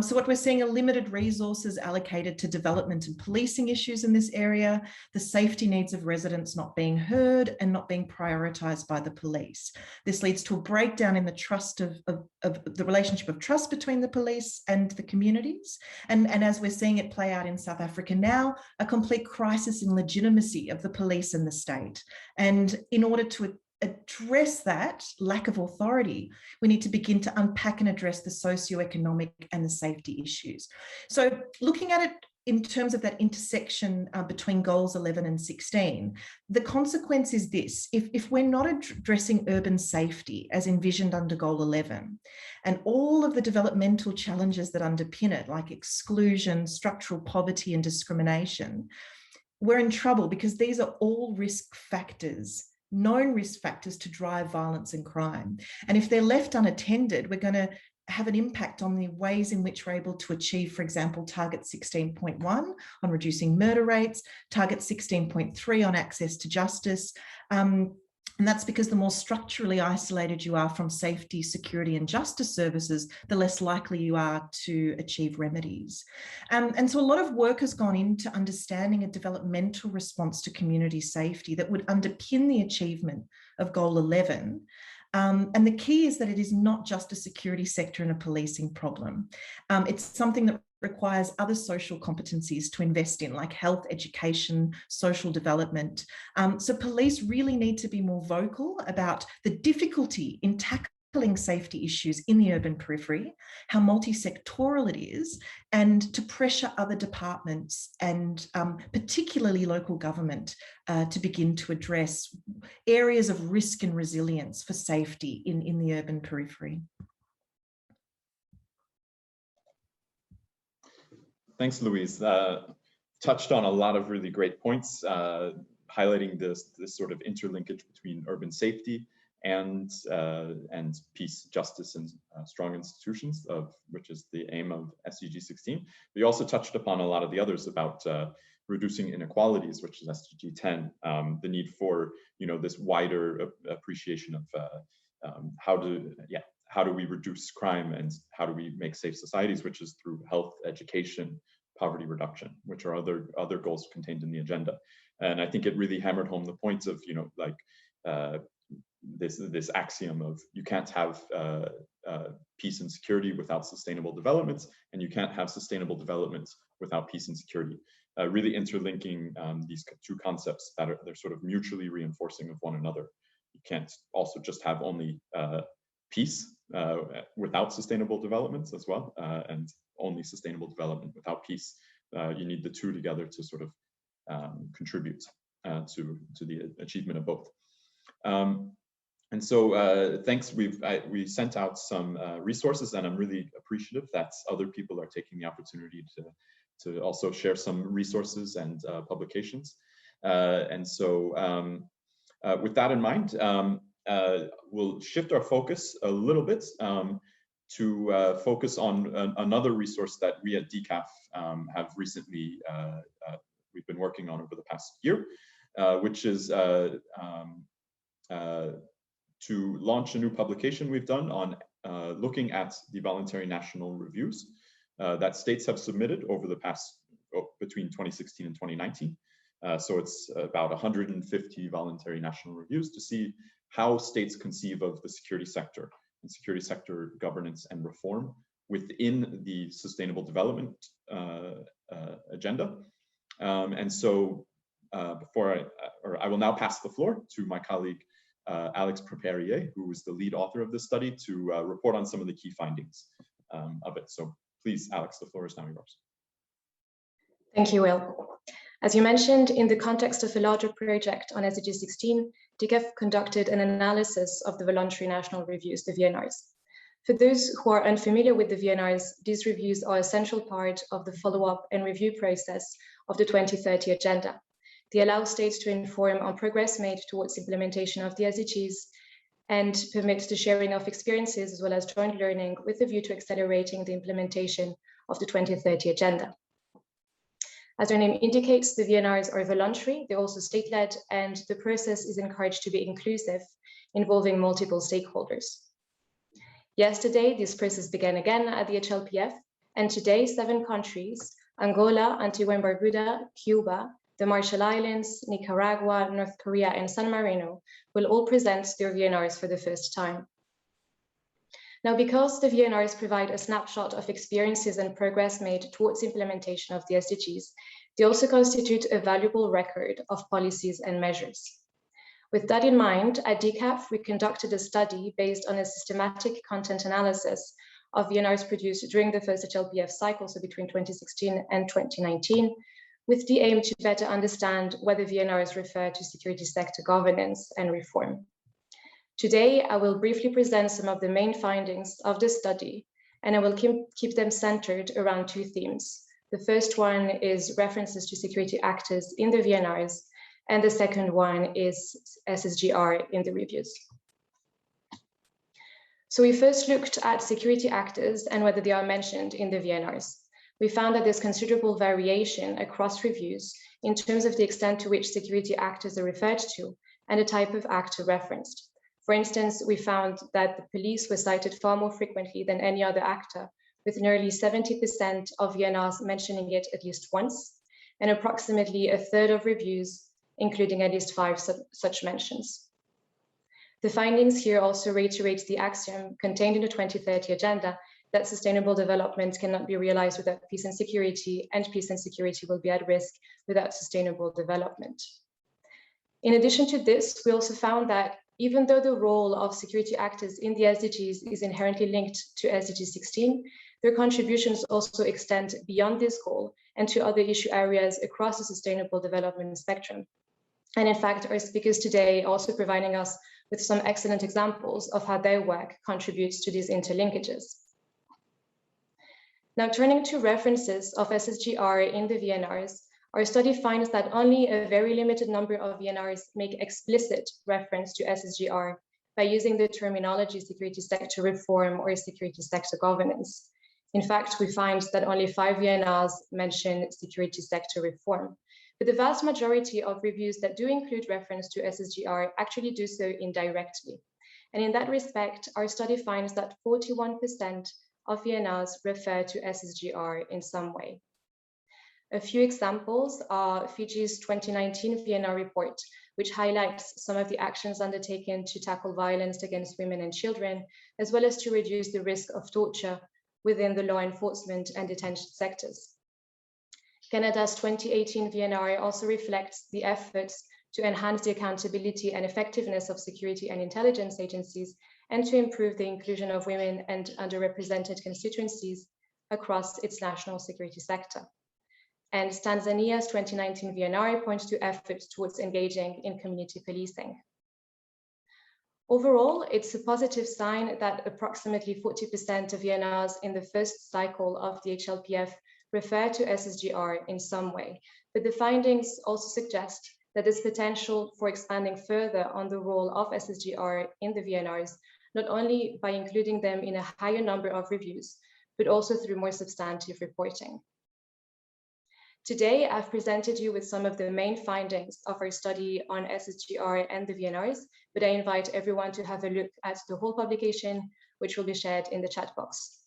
So what we're seeing are limited resources allocated to development and policing issues in this area, the safety needs of residents not being heard and not being prioritised by the police. This leads to a breakdown in the trust of the relationship of trust between the police and the communities. And as we're seeing it play out in South Africa now, a complete crisis in legitimacy of the police and the state. And in order to address that lack of authority, we need to begin to unpack and address the socioeconomic and the safety issues. So looking at it in terms of that intersection between goals 11 and 16, the consequence is this: if we're not addressing urban safety as envisioned under goal 11, and all of the developmental challenges that underpin it, like exclusion, structural poverty and discrimination, we're in trouble, because these are all risk factors, known risk factors to drive violence and crime. And if they're left unattended, we're going to have an impact on the ways in which we're able to achieve, for example, target 16.1 on reducing murder rates, target 16.3 on access to justice, And that's because the more structurally isolated you are from safety, security, and justice services, the less likely you are to achieve remedies. And so a lot of work has gone into understanding a developmental response to community safety that would underpin the achievement of Goal 11. And the key is that it is not just a security sector and a policing problem. It's something that requires other social competencies to invest in, like health, education, social development. So police really need to be more vocal about the difficulty in tackling safety issues in the urban periphery, how multi-sectoral it is, and to pressure other departments and particularly local government to begin to address areas of risk and resilience for safety in the urban periphery. Thanks, Louise. Touched on a lot of really great points, highlighting this sort of interlinkage between urban safety and peace, justice, and strong institutions, which is the aim of SDG 16. We also touched upon a lot of the others about reducing inequalities, which is SDG 10. The need for this wider appreciation of how do we reduce crime and how do we make safe societies, which is through health, education, poverty reduction, which are other goals contained in the agenda. And I think it really hammered home the points of this axiom of you can't have peace and security without sustainable development, and you can't have sustainable development without peace and security. Really interlinking these two concepts they're sort of mutually reinforcing of one another. You can't also just have only peace without sustainable development as well, and only sustainable development without peace. You need the two together to sort of contribute to the achievement of both. And so thanks, we sent out some resources, and I'm really appreciative that other people are taking the opportunity to also share some resources and publications. And so with that in mind, we'll shift our focus a little bit to focus on another resource that we at DCAF have recently, we've been working on over the past year, which is to launch a new publication we've done on looking at the voluntary national reviews that states have submitted over the past, between 2016 and 2019. So it's about 150 voluntary national reviews to see how states conceive of the security sector and security sector governance and reform within the sustainable development agenda. And so I will now pass the floor to my colleague, Alex Periphery, who is the lead author of this study, to report on some of the key findings of it. So please, Alex, the floor is now yours. Thank you, Will. As you mentioned, in the context of a larger project on SDG 16, DCAF conducted an analysis of the voluntary national reviews, the Vnrs. For those who are unfamiliar with the Vnrs, these reviews are a central part of the follow-up and review process of the 2030 agenda. They allow states to inform on progress made towards implementation of the SDGs and permit the sharing of experiences as well as joint learning with a view to accelerating the implementation of the 2030 agenda. As their name indicates, the Vnrs are voluntary, they're also state-led, and the process is encouraged to be inclusive, involving multiple stakeholders. Yesterday, this process began again at the HLPF, and today 7 countries, Angola, Antigua and Barbuda, Cuba, the Marshall Islands, Nicaragua, North Korea, and San Marino will all present their Vnrs for the first time. Now, because the Vnrs provide a snapshot of experiences and progress made towards implementation of the SDGs, they also constitute a valuable record of policies and measures. With that in mind, at DCAF, we conducted a study based on a systematic content analysis of Vnrs produced during the first HLPF cycle, so between 2016 and 2019, with the aim to better understand whether Vnrs refer to security sector governance and reform. Today, I will briefly present some of the main findings of this study, and I will keep them centered around 2 themes. The first one is references to security actors in the Vnrs, and the second one is Ssgr in the reviews. So we first looked at security actors and whether they are mentioned in the Vnrs. We found that there's considerable variation across reviews in terms of the extent to which security actors are referred to, and the type of actor referenced. For instance, we found that the police were cited far more frequently than any other actor, with nearly 70% of Vnrs mentioning it at least once, and approximately a third of reviews including at least 5 such mentions. The findings here also reiterate the axiom contained in the 2030 Agenda that sustainable development cannot be realized without peace and security, and peace and security will be at risk without sustainable development. In addition to this, we also found that even though the role of security actors in the SDGs is inherently linked to SDG 16, their contributions also extend beyond this goal and to other issue areas across the sustainable development spectrum. And in fact, our speakers today are also providing us with some excellent examples of how their work contributes to these interlinkages. Now, turning to references of Ssgr in the Vnrs, our study finds that only a very limited number of Vnrs make explicit reference to Ssgr by using the terminology security sector reform or security sector governance. In fact, we find that only 5 Vnrs mention security sector reform. But the vast majority of reviews that do include reference to Ssgr actually do so indirectly. And in that respect, our study finds that 41% of Vnrs refer to Ssgr in some way. A few examples are Fiji's 2019 Vienna report, which highlights some of the actions undertaken to tackle violence against women and children, as well as to reduce the risk of torture within the law enforcement and detention sectors. Canada's 2018 VNR also reflects the efforts to enhance the accountability and effectiveness of security and intelligence agencies and to improve the inclusion of women and underrepresented constituencies across its national security sector. And Tanzania's 2019 VNR points to efforts towards engaging in community policing. Overall, it's a positive sign that approximately 40% of VNRs in the first cycle of the HLPF refer to Ssgr in some way, but the findings also suggest that there's potential for expanding further on the role of Ssgr in the VNRs, not only by including them in a higher number of reviews, but also through more substantive reporting. Today, I've presented you with some of the main findings of our study on Ssgr and the VNRs, but I invite everyone to have a look at the whole publication, which will be shared in the chat box.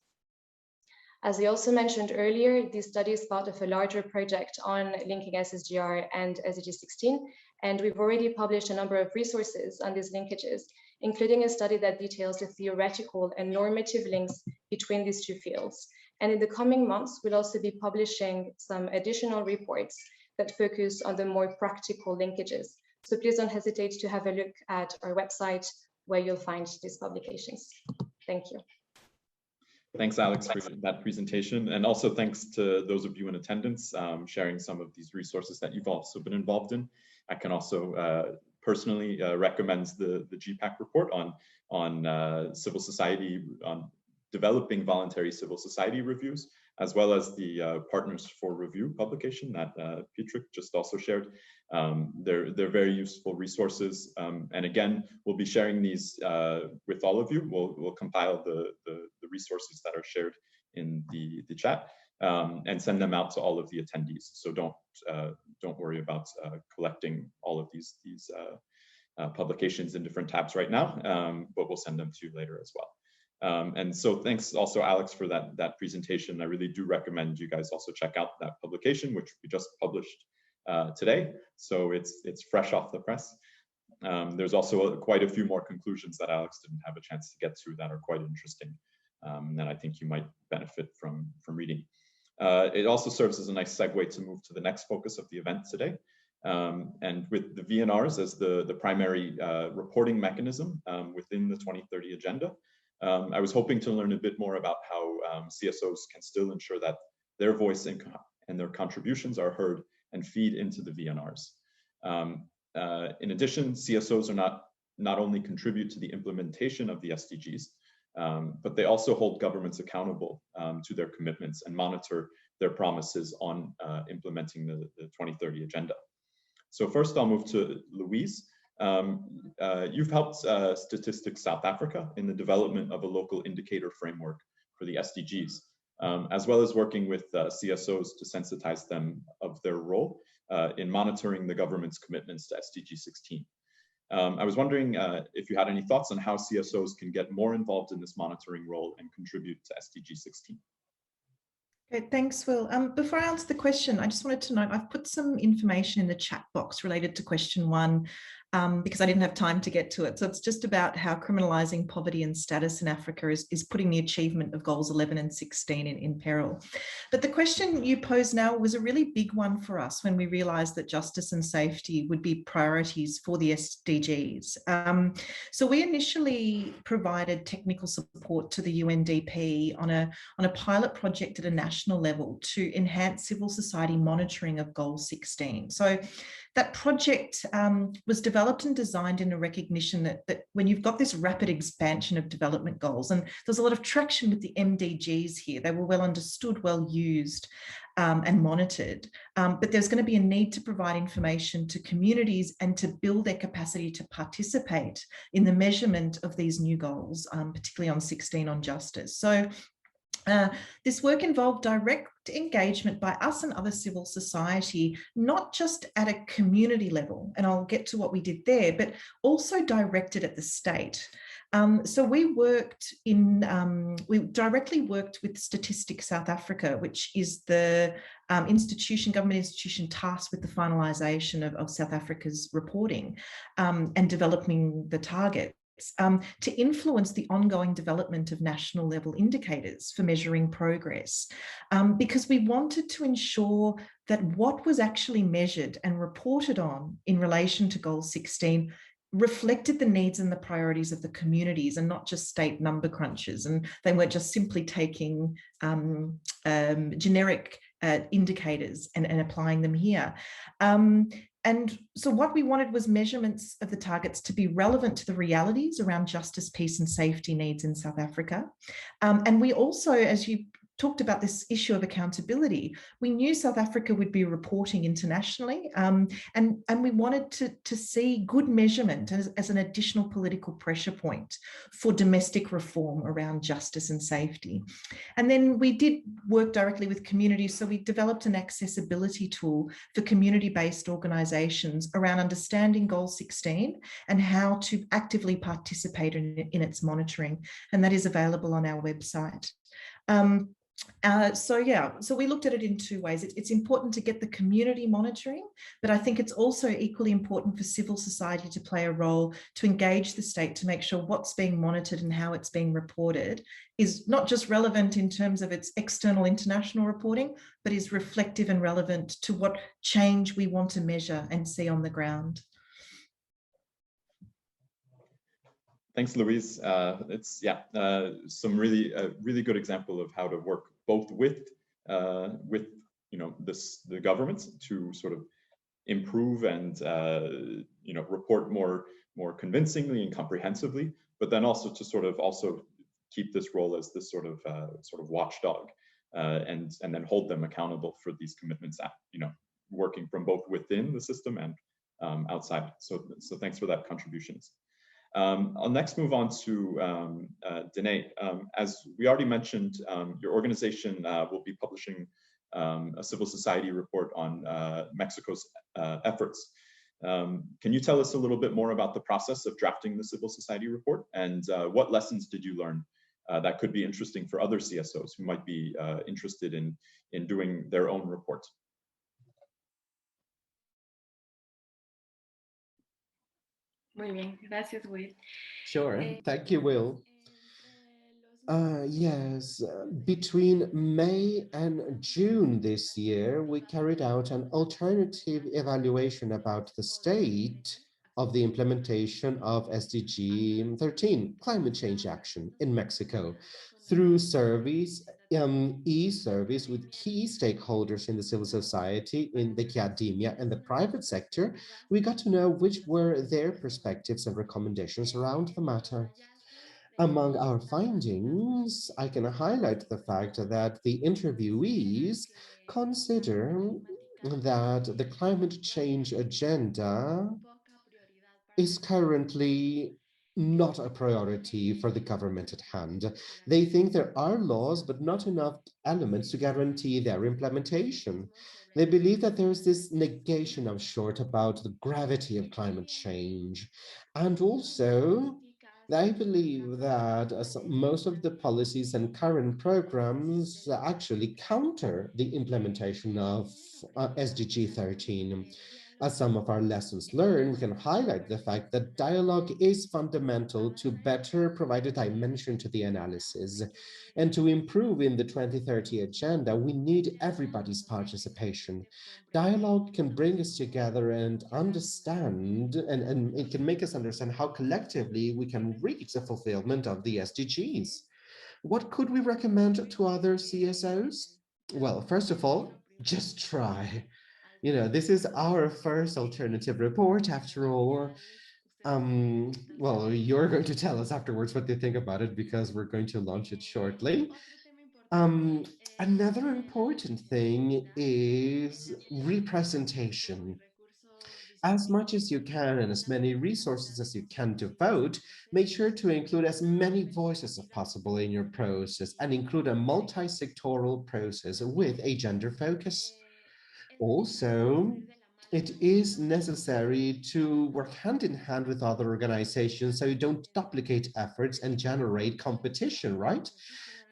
As I also mentioned earlier, this study is part of a larger project on linking Ssgr and SDG 16, and we've already published a number of resources on these linkages, including a study that details the theoretical and normative links between these two fields. And in the coming months, we'll also be publishing some additional reports that focus on the more practical linkages. So please don't hesitate to have a look at our website where you'll find these publications. Thank you. Thanks, Alex, for that presentation. And also thanks to those of you in attendance, sharing some of these resources that you've also been involved in. I can also personally recommend the GPAC report on civil society, on developing voluntary civil society reviews, as well as the Partners for Review publication that Patrick just also shared. They're very useful resources. And again, we'll be sharing these with all of you. We'll compile the resources that are shared in the chat and send them out to all of the attendees. So don't worry about collecting all of these publications in different tabs right now, but we'll send them to you later as well. And so thanks also, Alex, for that presentation. I really do recommend you guys also check out that publication, which we just published today. So it's fresh off the press. There's also quite a few more conclusions that Alex didn't have a chance to get to that are quite interesting, that I think you might benefit from reading. It also serves as a nice segue to move to the next focus of the event today. And with the VNRs as the primary reporting mechanism within the 2030 Agenda, I was hoping to learn a bit more about how CSOs can still ensure that their voice and their contributions are heard and feed into the VNRs. In addition, CSOs are not only contribute to the implementation of the SDGs, but they also hold governments accountable to their commitments and monitor their promises on implementing the 2030 Agenda. So first I'll move to Louise. You've helped Statistics South Africa in the development of a local indicator framework for the SDGs, as well as working with CSOs to sensitize them of their role in monitoring the government's commitments to SDG 16. I was wondering if you had any thoughts on how CSOs can get more involved in this monitoring role and contribute to SDG 16. Okay, thanks, Will. Before I answer the question, I just wanted to note I've put some information in the chat box related to question 1 because I didn't have time to get to it. So it's just about how criminalizing poverty and status in Africa is putting the achievement of goals 11 and 16 in peril. But the question you posed now was a really big one for us when we realized that justice and safety would be priorities for the SDGs. So we initially provided technical support to the UNDP on a pilot project at a national level to enhance civil society monitoring of Goal 16. So that project was developed and designed in a recognition that when you've got this rapid expansion of development goals, and there's a lot of traction with the MDGs here, they were well understood, well used and monitored, but there's going to be a need to provide information to communities and to build their capacity to participate in the measurement of these new goals, particularly on 16 on justice. So this work involved direct engagement by us and other civil society, not just at a community level, and I'll get to what we did there, but also directed at the state. So we directly worked with Statistics South Africa, which is the government institution tasked with the finalisation of South Africa's reporting and developing the target. To influence the ongoing development of national level indicators for measuring progress, because we wanted to ensure that what was actually measured and reported on in relation to Goal 16 reflected the needs and the priorities of the communities and not just state number crunches. And they weren't just simply taking generic indicators and applying them here. And so what we wanted was measurements of the targets to be relevant to the realities around justice, peace and safety needs in South Africa. And we also, as you talked about this issue of accountability, we knew South Africa would be reporting internationally, and we wanted to see good measurement as an additional political pressure point for domestic reform around justice and safety. And then we did work directly with communities, so we developed an accessibility tool for community-based organisations around understanding Goal 16 and how to actively participate in its monitoring, and that is available on our website. So we looked at it in two ways. It's important to get the community monitoring, but I think it's also equally important for civil society to play a role to engage the state to make sure what's being monitored and how it's being reported is not just relevant in terms of its external international reporting, but is reflective and relevant to what change we want to measure and see on the ground. Thanks, Louise. It's some really good example of how to work both with the governments to sort of improve and report more convincingly and comprehensively, but then also to sort of keep this role as this sort of watchdog and then hold them accountable for these commitments, working from both within the system and outside. So thanks for that contributions. I'll next move on to Danae. As we already mentioned, your organization will be publishing a civil society report on Mexico's efforts. Can you tell us a little bit more about the process of drafting the civil society report, and what lessons did you learn that could be interesting for other CSOs who might be interested in doing their own report? Muy bien, gracias, Will. Sure, thank you, Will. Yes, between May and June this year, we carried out an alternative evaluation about the state of the implementation of SDG 13, climate change action in Mexico, through surveys, e-surveys with key stakeholders in the civil society, in the academia and the private sector. We got to know which were their perspectives and recommendations around the matter. Among our findings, I can highlight the fact that the interviewees consider that the climate change agenda is currently not a priority for the government at hand. They think there are laws, but not enough elements to guarantee their implementation. They believe that there is this negation of sort about the gravity of climate change. And also, I believe that most of the policies and current programs actually counter the implementation of SDG 13. As some of our lessons learned, we can highlight the fact that dialogue is fundamental to better provide a dimension to the analysis. And to improve in the 2030 agenda, we need everybody's participation. Dialogue can bring us together and understand, and it can make us understand how collectively we can reach the fulfillment of the SDGs. What could we recommend to other CSOs? Well, first of all, just try. You know, this is our first alternative report after all. Well, you're going to tell us afterwards what you think about it because we're going to launch it shortly. Another important thing is representation. As much as you can and as many resources as you can devote, make sure to include as many voices as possible in your process and include a multi-sectoral process with a gender focus. Also, it is necessary to work hand in hand with other organizations so you don't duplicate efforts and generate competition, right?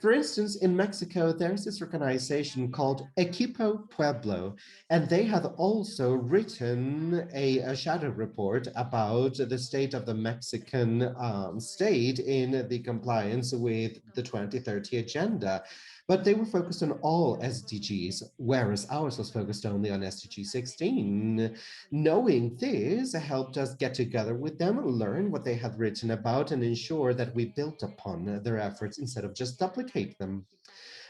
For instance, in Mexico, there's this organization called Equipo Pueblo, and they have also written a shadow report about the state of the Mexican state in the compliance with the 2030 agenda. But they were focused on all SDGs, whereas ours was focused only on SDG 16. Knowing this helped us get together with them, learn what they had written about, and ensure that we built upon their efforts instead of just duplicate them.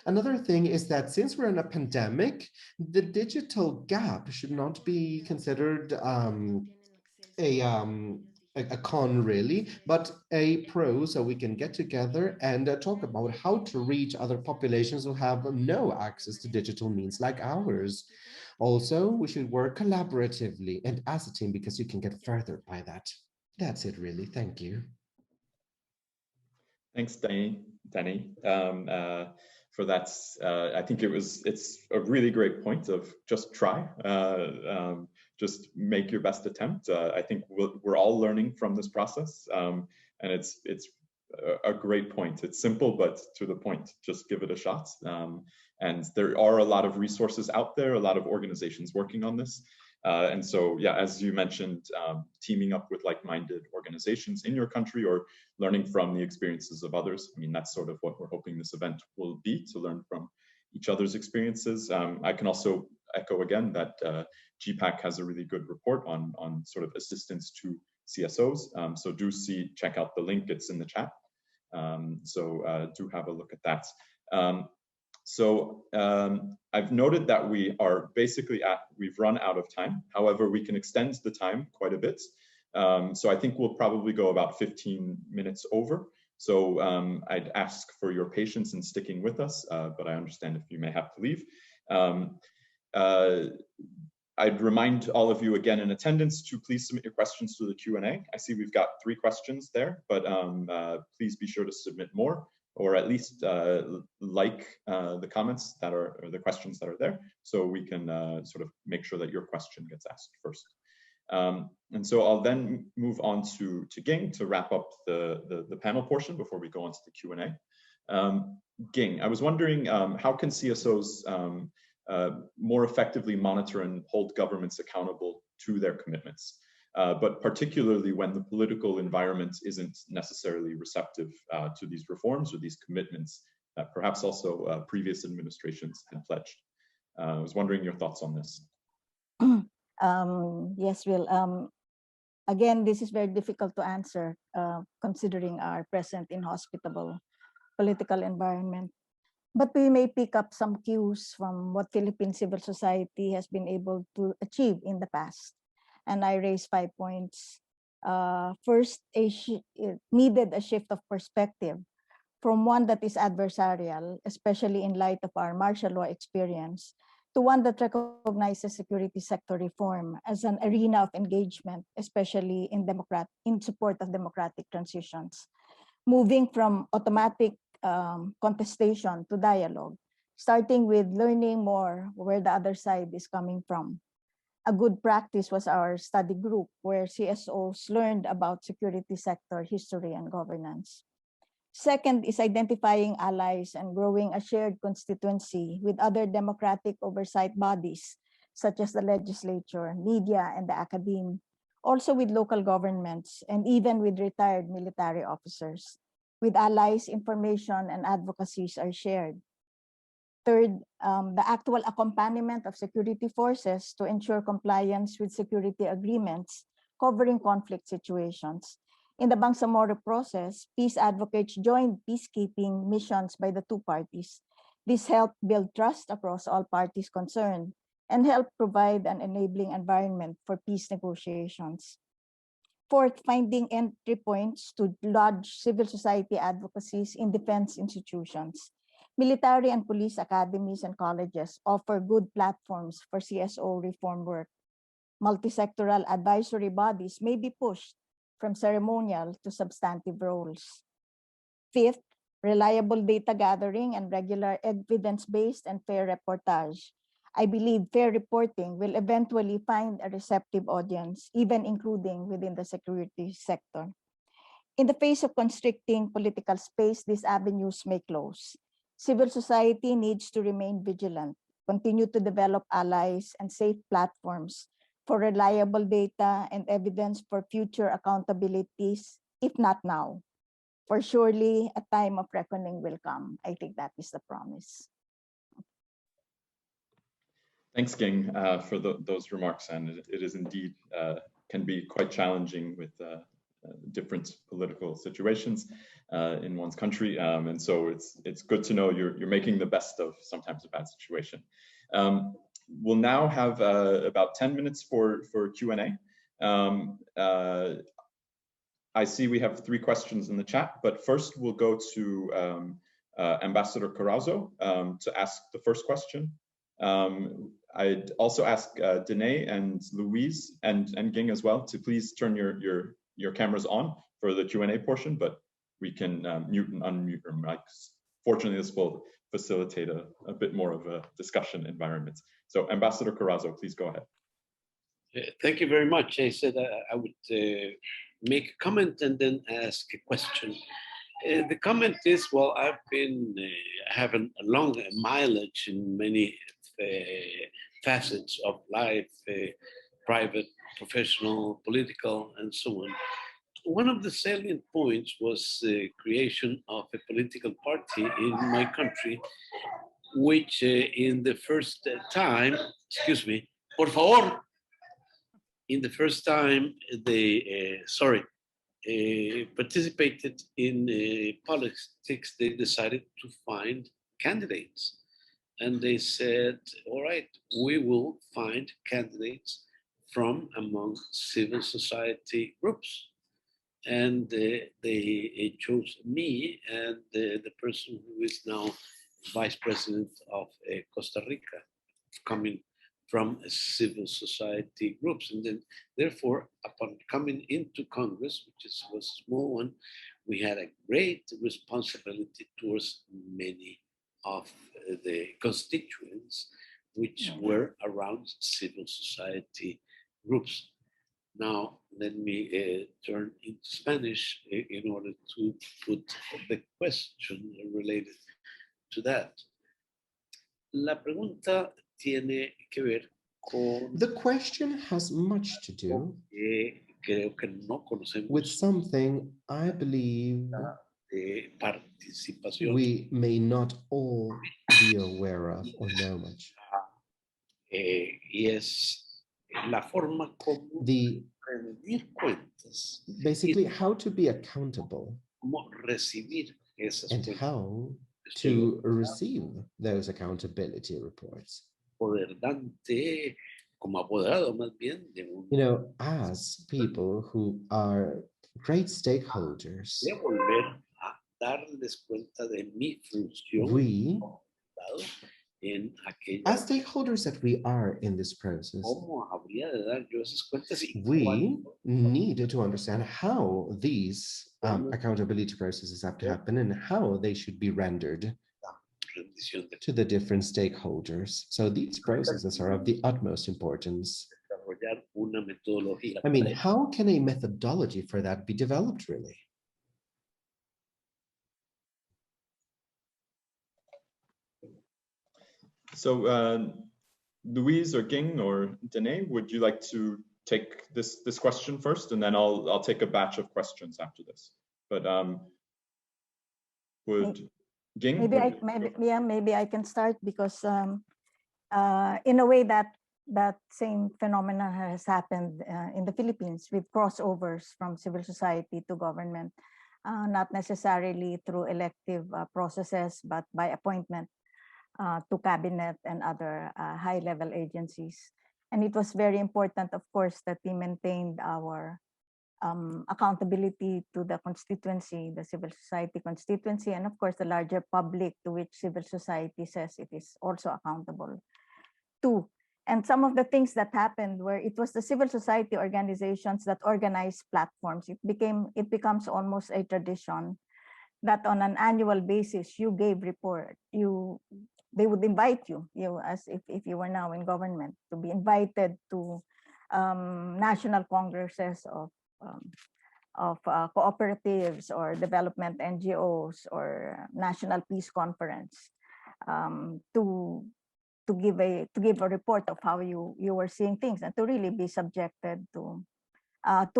Another thing is that since we're in a pandemic, the digital gap should not be considered a con really, but a pro, so we can get together and talk about how to reach other populations who have no access to digital means like ours. Also, we should work collaboratively and as a team because you can get further by that. That's it really. Thank you. Thanks, Danny, for that. I think it's a really great point of just try. Just make your best attempt. I think we're all learning from this process, and it's a great point. It's simple, but to the point. Just give it a shot. And there are a lot of resources out there, a lot of organizations working on this. And so, yeah, as you mentioned, teaming up with like-minded organizations in your country or learning from the experiences of others. I mean, that's sort of what we're hoping this event will be, to learn from each other's experiences. I can also echo again that GPAC has a really good report on sort of assistance to CSOs. So do check out the link, it's in the chat. So do have a look at that. I've noted that we are basically we've run out of time. However, we can extend the time quite a bit. So I think we'll probably go about 15 minutes over. So I'd ask for your patience in sticking with us, but I understand if you may have to leave. I'd remind all of you again in attendance to please submit your questions to the Q&A. I see we've got 3 questions there, but please be sure to submit more, or at least like the comments that are, or the questions that are there, so we can sort of make sure that your question gets asked first. And so I'll then move on to Ging to wrap up the panel portion before we go on to the Q&A. Ging, I was wondering, how can CSOs more effectively monitor and hold governments accountable to their commitments, but particularly when the political environment isn't necessarily receptive to these reforms or these commitments that perhaps also previous administrations had pledged. I was wondering your thoughts on this. Yes, Will. Again, this is very difficult to answer considering our present inhospitable political environment. But we may pick up some cues from what Philippine civil society has been able to achieve in the past. And I raise 5 points. First, it needed a shift of perspective from one that is adversarial, especially in light of our martial law experience, to one that recognizes security sector reform as an arena of engagement, especially in support of democratic transitions, moving from automatic contestation to dialogue, starting with learning more where the other side is coming from. A good practice was our study group where CSOs learned about security sector history and governance. Second is identifying allies and growing a shared constituency with other democratic oversight bodies, such as the legislature, media, and the academe, also with local governments, and even with retired military officers. With allies, information and advocacies are shared. Third, the actual accompaniment of security forces to ensure compliance with security agreements covering conflict situations. In the Bangsamoro process, peace advocates joined peacekeeping missions by the two parties. This helped build trust across all parties concerned and helped provide an enabling environment for peace negotiations. Fourth, finding entry points to lodge civil society advocacies in defense institutions. Military and police academies and colleges offer good platforms for CSO reform work. Multi-sectoral advisory bodies may be pushed from ceremonial to substantive roles. Fifth, reliable data gathering and regular evidence-based and fair reportage. I believe fair reporting will eventually find a receptive audience, even including within the security sector. In the face of constricting political space, these avenues may close. Civil society needs to remain vigilant, continue to develop allies and safe platforms for reliable data and evidence for future accountabilities, if not now. For surely a time of reckoning will come. I think that is the promise. Thanks, Ging, for those remarks. And it is indeed can be quite challenging with different political situations in one's country. And so it's good to know you're making the best of sometimes a bad situation. We'll now have about 10 minutes for Q&A. I see we have 3 questions in the chat, but first we'll go to Ambassador Carrazzo to ask the first question. I'd also ask Danae and Louise and Ging as well to please turn your cameras on for the Q&A portion, but we can mute and unmute your mics. Fortunately, this will facilitate a bit more of a discussion environment. So Ambassador Carrazzo, please go ahead. Thank you very much. I said I would make a comment and then ask a question. The comment is, well, I've been having a long mileage in many facets of life, private, professional, political, and so on. One of the salient points was the creation of a political party in my country, which in the first time, excuse me, por favor, in the first time they, participated in politics, they decided to find candidates. And they said, all right, we will find candidates from among civil society groups. And they chose me and the person who is now Vice President of Costa Rica, coming from civil society groups. And then, therefore, upon coming into Congress, which was a small one, we had a great responsibility towards many of the constituents which were around civil society groups. Now, let me turn into Spanish in order to put the question related to that. La pregunta tiene que ver con... The question has much to do creo que no conocemos with something I believe we may not all be aware of or know much. Y es la forma como rendir cuentas. Basically, how to be accountable Cómo recibir esas and cuentas. how to receive those accountability reports. Poderante, como apoderado más bien de un... You know, as people who are great stakeholders, De volver a darles cuenta de mi función. we As stakeholders that we are in this process, ¿Cómo habría de dar yo esas cuentas y we need to understand how these accountability processes have to happen and how they should be rendered to the different stakeholders. So these processes are of the utmost importance. I mean, how can a methodology for that be developed, really? So Louise or Ging or Danae, would you like to take this question first, and then I'll take a batch of questions after this. But would Ging? Maybe I can start, because in a way that same phenomenon has happened in the Philippines with crossovers from civil society to government, not necessarily through elective processes, but by appointment to cabinet and other high-level agencies. And it was very important, of course, that we maintained our accountability to the constituency, the civil society constituency, and of course the larger public to which civil society says it is also accountable to. And some of the things that happened where it was the civil society organizations that organized platforms. It becomes almost a tradition that on an annual basis you gave report. They would invite you as if you were now in government, to be invited to national congresses of cooperatives or development NGOs or national peace conference, to give a report of how you were seeing things, and to really be subjected to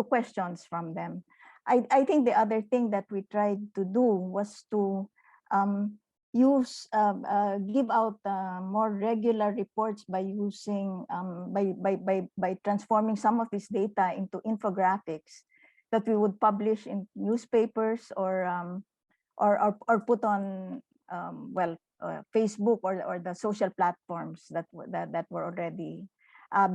questions from them. I think the other thing that we tried to do was to give out more regular reports by using by transforming some of this data into infographics that we would publish in newspapers or put on Facebook or the social platforms that were already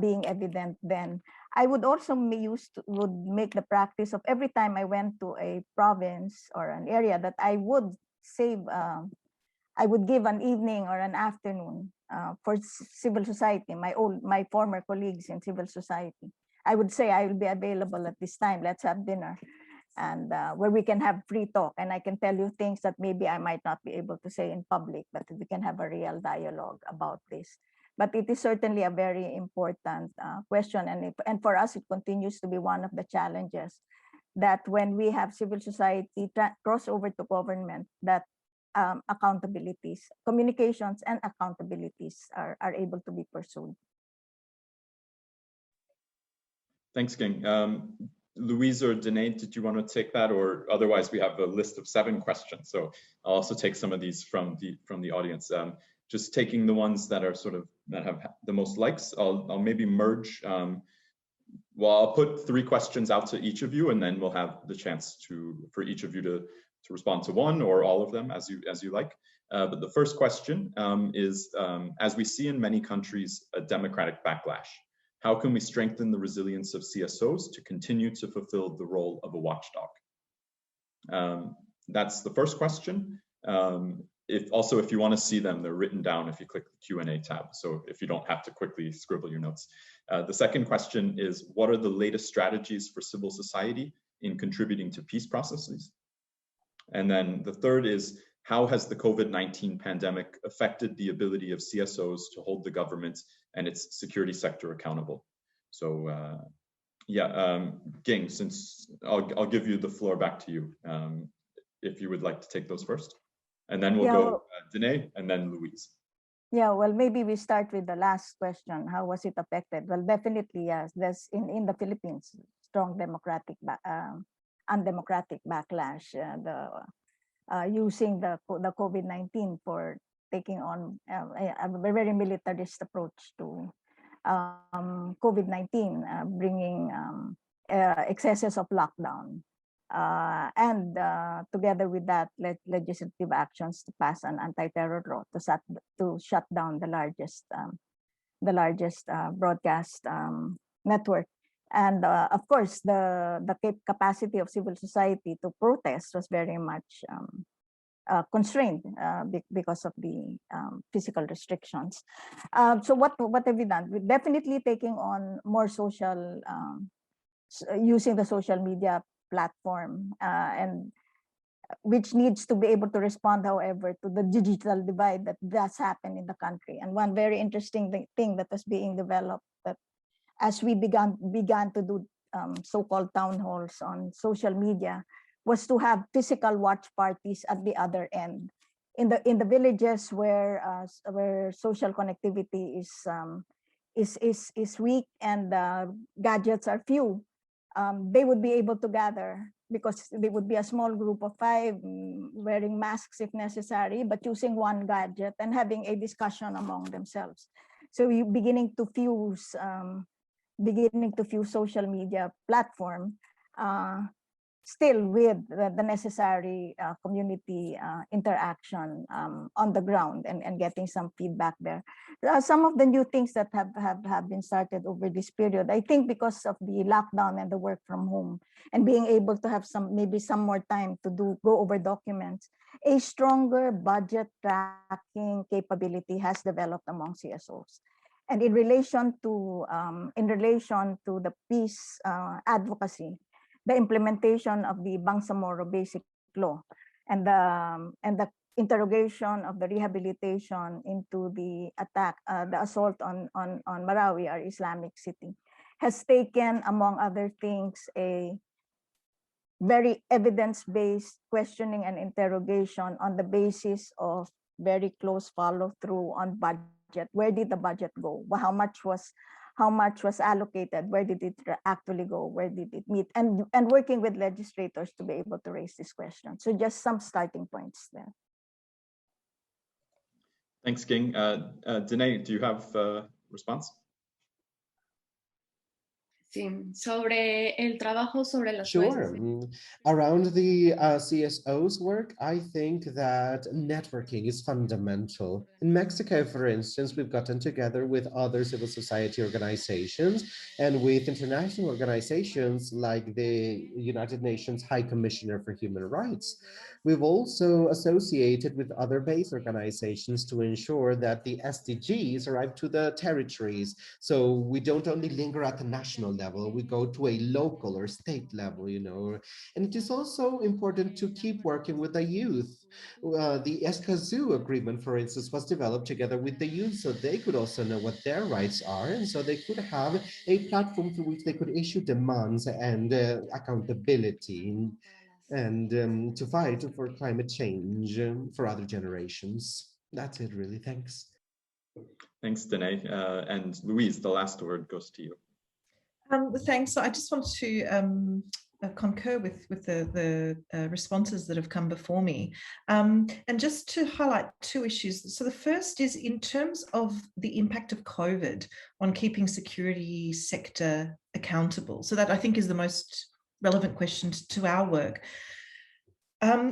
being evident then. I would also would make the practice of every time I went to a province or an area that I would I would give an evening or an afternoon for civil society, my former colleagues in civil society. I would say I will be available at this time. Let's have dinner, and where we can have free talk, and I can tell you things that maybe I might not be able to say in public, but we can have a real dialogue about this. But it is certainly a very important question, and for us it continues to be one of the challenges, that when we have civil society cross over to government, that accountabilities, communications and accountabilities are able to be pursued. Thanks, Ging. Louise or Danae, did you want to take that? Or otherwise we have a list of 7 questions. So I'll also take some of these from the audience. Just taking the ones that are that have the most likes, I'll maybe merge. Well, I'll put 3 questions out to each of you, and then we'll have the chance for each of you to respond to one or all of them as you like. But the first question is, as we see in many countries, a democratic backlash, how can we strengthen the resilience of CSOs to continue to fulfill the role of a watchdog? That's the first question. If you want to see them, they're written down if you click the Q&A tab. So if you don't have to quickly scribble your notes. The second question is, what are the latest strategies for civil society in contributing to peace processes? And then the third is, how has the COVID-19 pandemic affected the ability of CSOs to hold the government and its security sector accountable? So Ging, since I'll give you the floor back to you, if you would like to take those first. And then we'll go Danae and then Louise. Yeah, well, maybe we start with the last question. How was it affected? Well, definitely, yes. There's in the Philippines, strong undemocratic backlash. Using the COVID-19 for taking on a very militarist approach to COVID-19, bringing excesses of lockdown. And together with that, legislative actions to pass an anti-terror law to shut down the largest broadcast network. And of course, the capacity of civil society to protest was very much constrained because of the physical restrictions. So what have we done? We're definitely taking on more social, using the social media platform, and which needs to be able to respond, however, to the digital divide that does happen in the country. And one very interesting thing that was being developed, that as we began to do so-called town halls on social media, was to have physical watch parties at the other end. In the villages where social connectivity is weak and gadgets are few, they would be able to gather, because they would be a small group of 5 wearing masks if necessary, but using one gadget and having a discussion among themselves. So you beginning to fuse social media platform still with the necessary community interaction on the ground, and getting some feedback there. Some of the new things that have been started over this period, I think because of the lockdown and the work from home, and being able to have maybe some more time to go over documents, a stronger budget tracking capability has developed among CSOs. And in relation to the peace advocacy, the implementation of the Bangsamoro Basic Law and the interrogation of the rehabilitation into the assault on Marawi, our Islamic city, has taken, among other things, a very evidence-based questioning and interrogation on the basis of very close follow-through on budget. Where did the budget go? How much was allocated? Where did it actually go? Where did it meet? And working with legislators to be able to raise this question. So just some starting points there. Thanks, Ging. Danae, do you have a response? Sí, sobre el trabajo sobre las Sure. Around the CSOs work, I think that networking is fundamental. In Mexico, for instance, we've gotten together with other civil society organizations and with international organizations like the United Nations High Commissioner for Human Rights. We've also associated with other base organizations to ensure that the SDGs arrive to the territories. So we don't only linger at the national level, we go to a local or state level, you know. And it is also important to keep working with the youth. The Ssgr agreement, for instance, was developed together with the youth, so they could also know what their rights are, and so they could have a platform through which they could issue demands and accountability, and to fight for climate change for other generations. That's it, really. Thanks. Thanks, Danae. And Louise, the last word goes to you. Thanks. I just want to concur with the responses that have come before me, and just to highlight 2 issues. So the first is in terms of the impact of COVID on keeping security sector accountable. So that, I think, is the most relevant question to our work.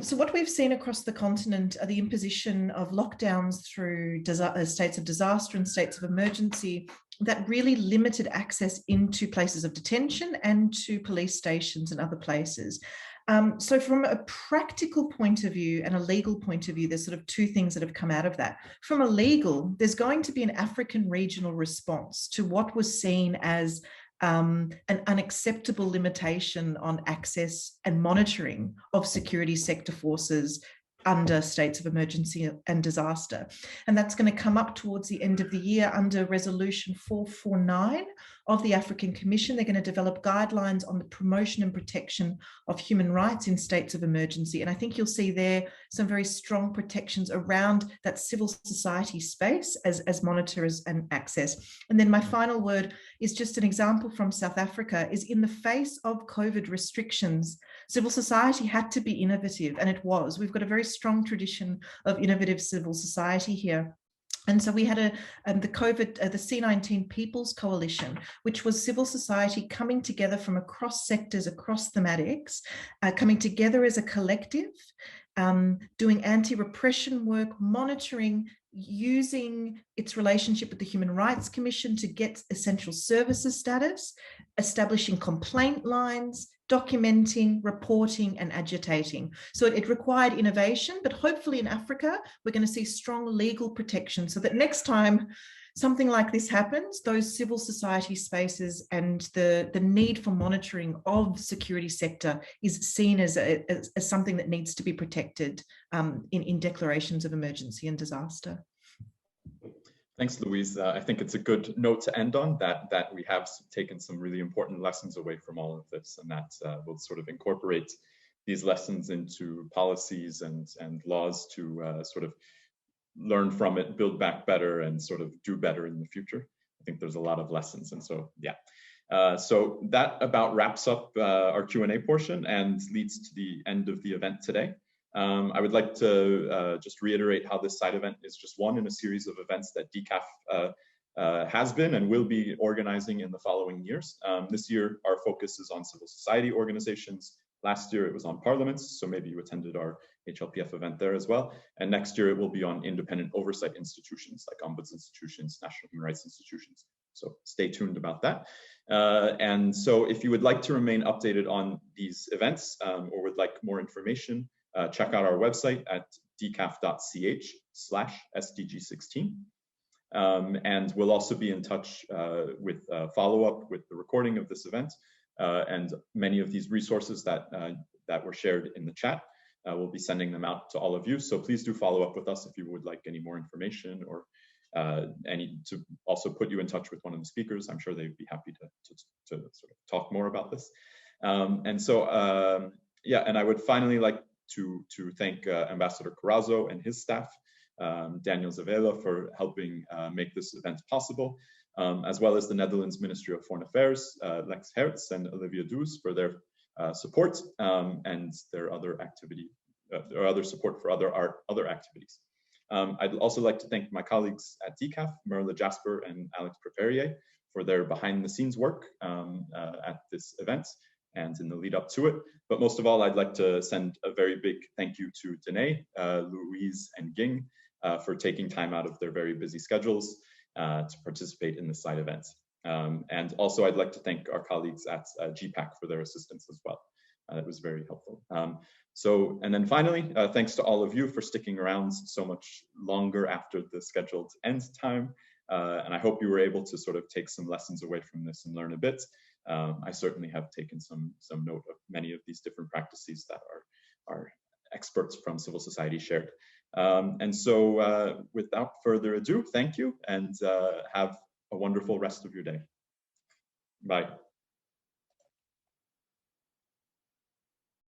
So what we've seen across the continent are the imposition of lockdowns through states of disaster and states of emergency that really limited access into places of detention and to police stations and other places. So from a practical point of view and a legal point of view, there's sort of 2 things that have come out of that. From a legal, there's going to be an African regional response to what was seen as an unacceptable limitation on access and monitoring of security sector forces under states of emergency and disaster. And that's going to come up towards the end of the year under Resolution 449 of the African Commission. They're going to develop guidelines on the promotion and protection of human rights in states of emergency. And I think you'll see there some very strong protections around that civil society space as monitors and access. And then my final word is just an example from South Africa, is in the face of COVID restrictions, civil society had to be innovative, and it was. We've got a very strong tradition of innovative civil society here. And so we had the C19 People's Coalition, which was civil society coming together from across sectors, across thematics, coming together as a collective, doing anti-repression work, monitoring using its relationship with the Human Rights Commission to get essential services status, establishing complaint lines, documenting, reporting, and agitating. So it required innovation, but hopefully in Africa, we're going to see strong legal protection so that next time something like this happens, those civil society spaces and the need for monitoring of security sector is seen as something that needs to be protected in declarations of emergency and disaster. Thanks, Louise. I think it's a good note to end on, that we have taken some really important lessons away from all of this, and that we'll sort of incorporate these lessons into policies and laws to sort of learn from it, build back better, and sort of do better in the future. I think there's a lot of lessons, and so yeah. So that about wraps up our Q&A portion and leads to the end of the event today. I would like to just reiterate how this side event is just one in a series of events that DCAF has been and will be organizing in the following years. This year, our focus is on civil society organizations. Last year, it was on parliaments, so maybe you attended our HLPF event there as well. And next year, it will be on independent oversight institutions like ombuds institutions, national human rights institutions. So stay tuned about that. And so if you would like to remain updated on these events or would like more information, check out our website at dcaf.ch/SDG16. And we'll also be in touch with follow-up with the recording of this event and many of these resources that were shared in the chat. We'll be sending them out to all of you. So please do follow up with us if you would like any more information or to also put you in touch with one of the speakers. I'm sure they'd be happy to sort of talk more about this. And so, yeah, and I would finally like to thank Ambassador Carrazzo and his staff, Daniel Zavela, for helping make this event possible, as well as the Netherlands Ministry of Foreign Affairs, Lex Gerts and Olivia Does for their support and their other activity, or other support for other activities. I'd also like to thank my colleagues at DCAF, Merle Jasper and Alex Periphery, for their behind-the-scenes work at this event and in the lead up to it. But most of all, I'd like to send a very big thank you to Danae, Louise, and Ging for taking time out of their very busy schedules to participate in this side event. And also, I'd like to thank our colleagues at GPAC for their assistance as well. It was very helpful. And then finally, thanks to all of you for sticking around so much longer after the scheduled end time. And I hope you were able to sort of take some lessons away from this and learn a bit. I certainly have taken some note of many of these different practices that our experts from civil society shared. And so without further ado, thank you and have a wonderful rest of your day. Bye.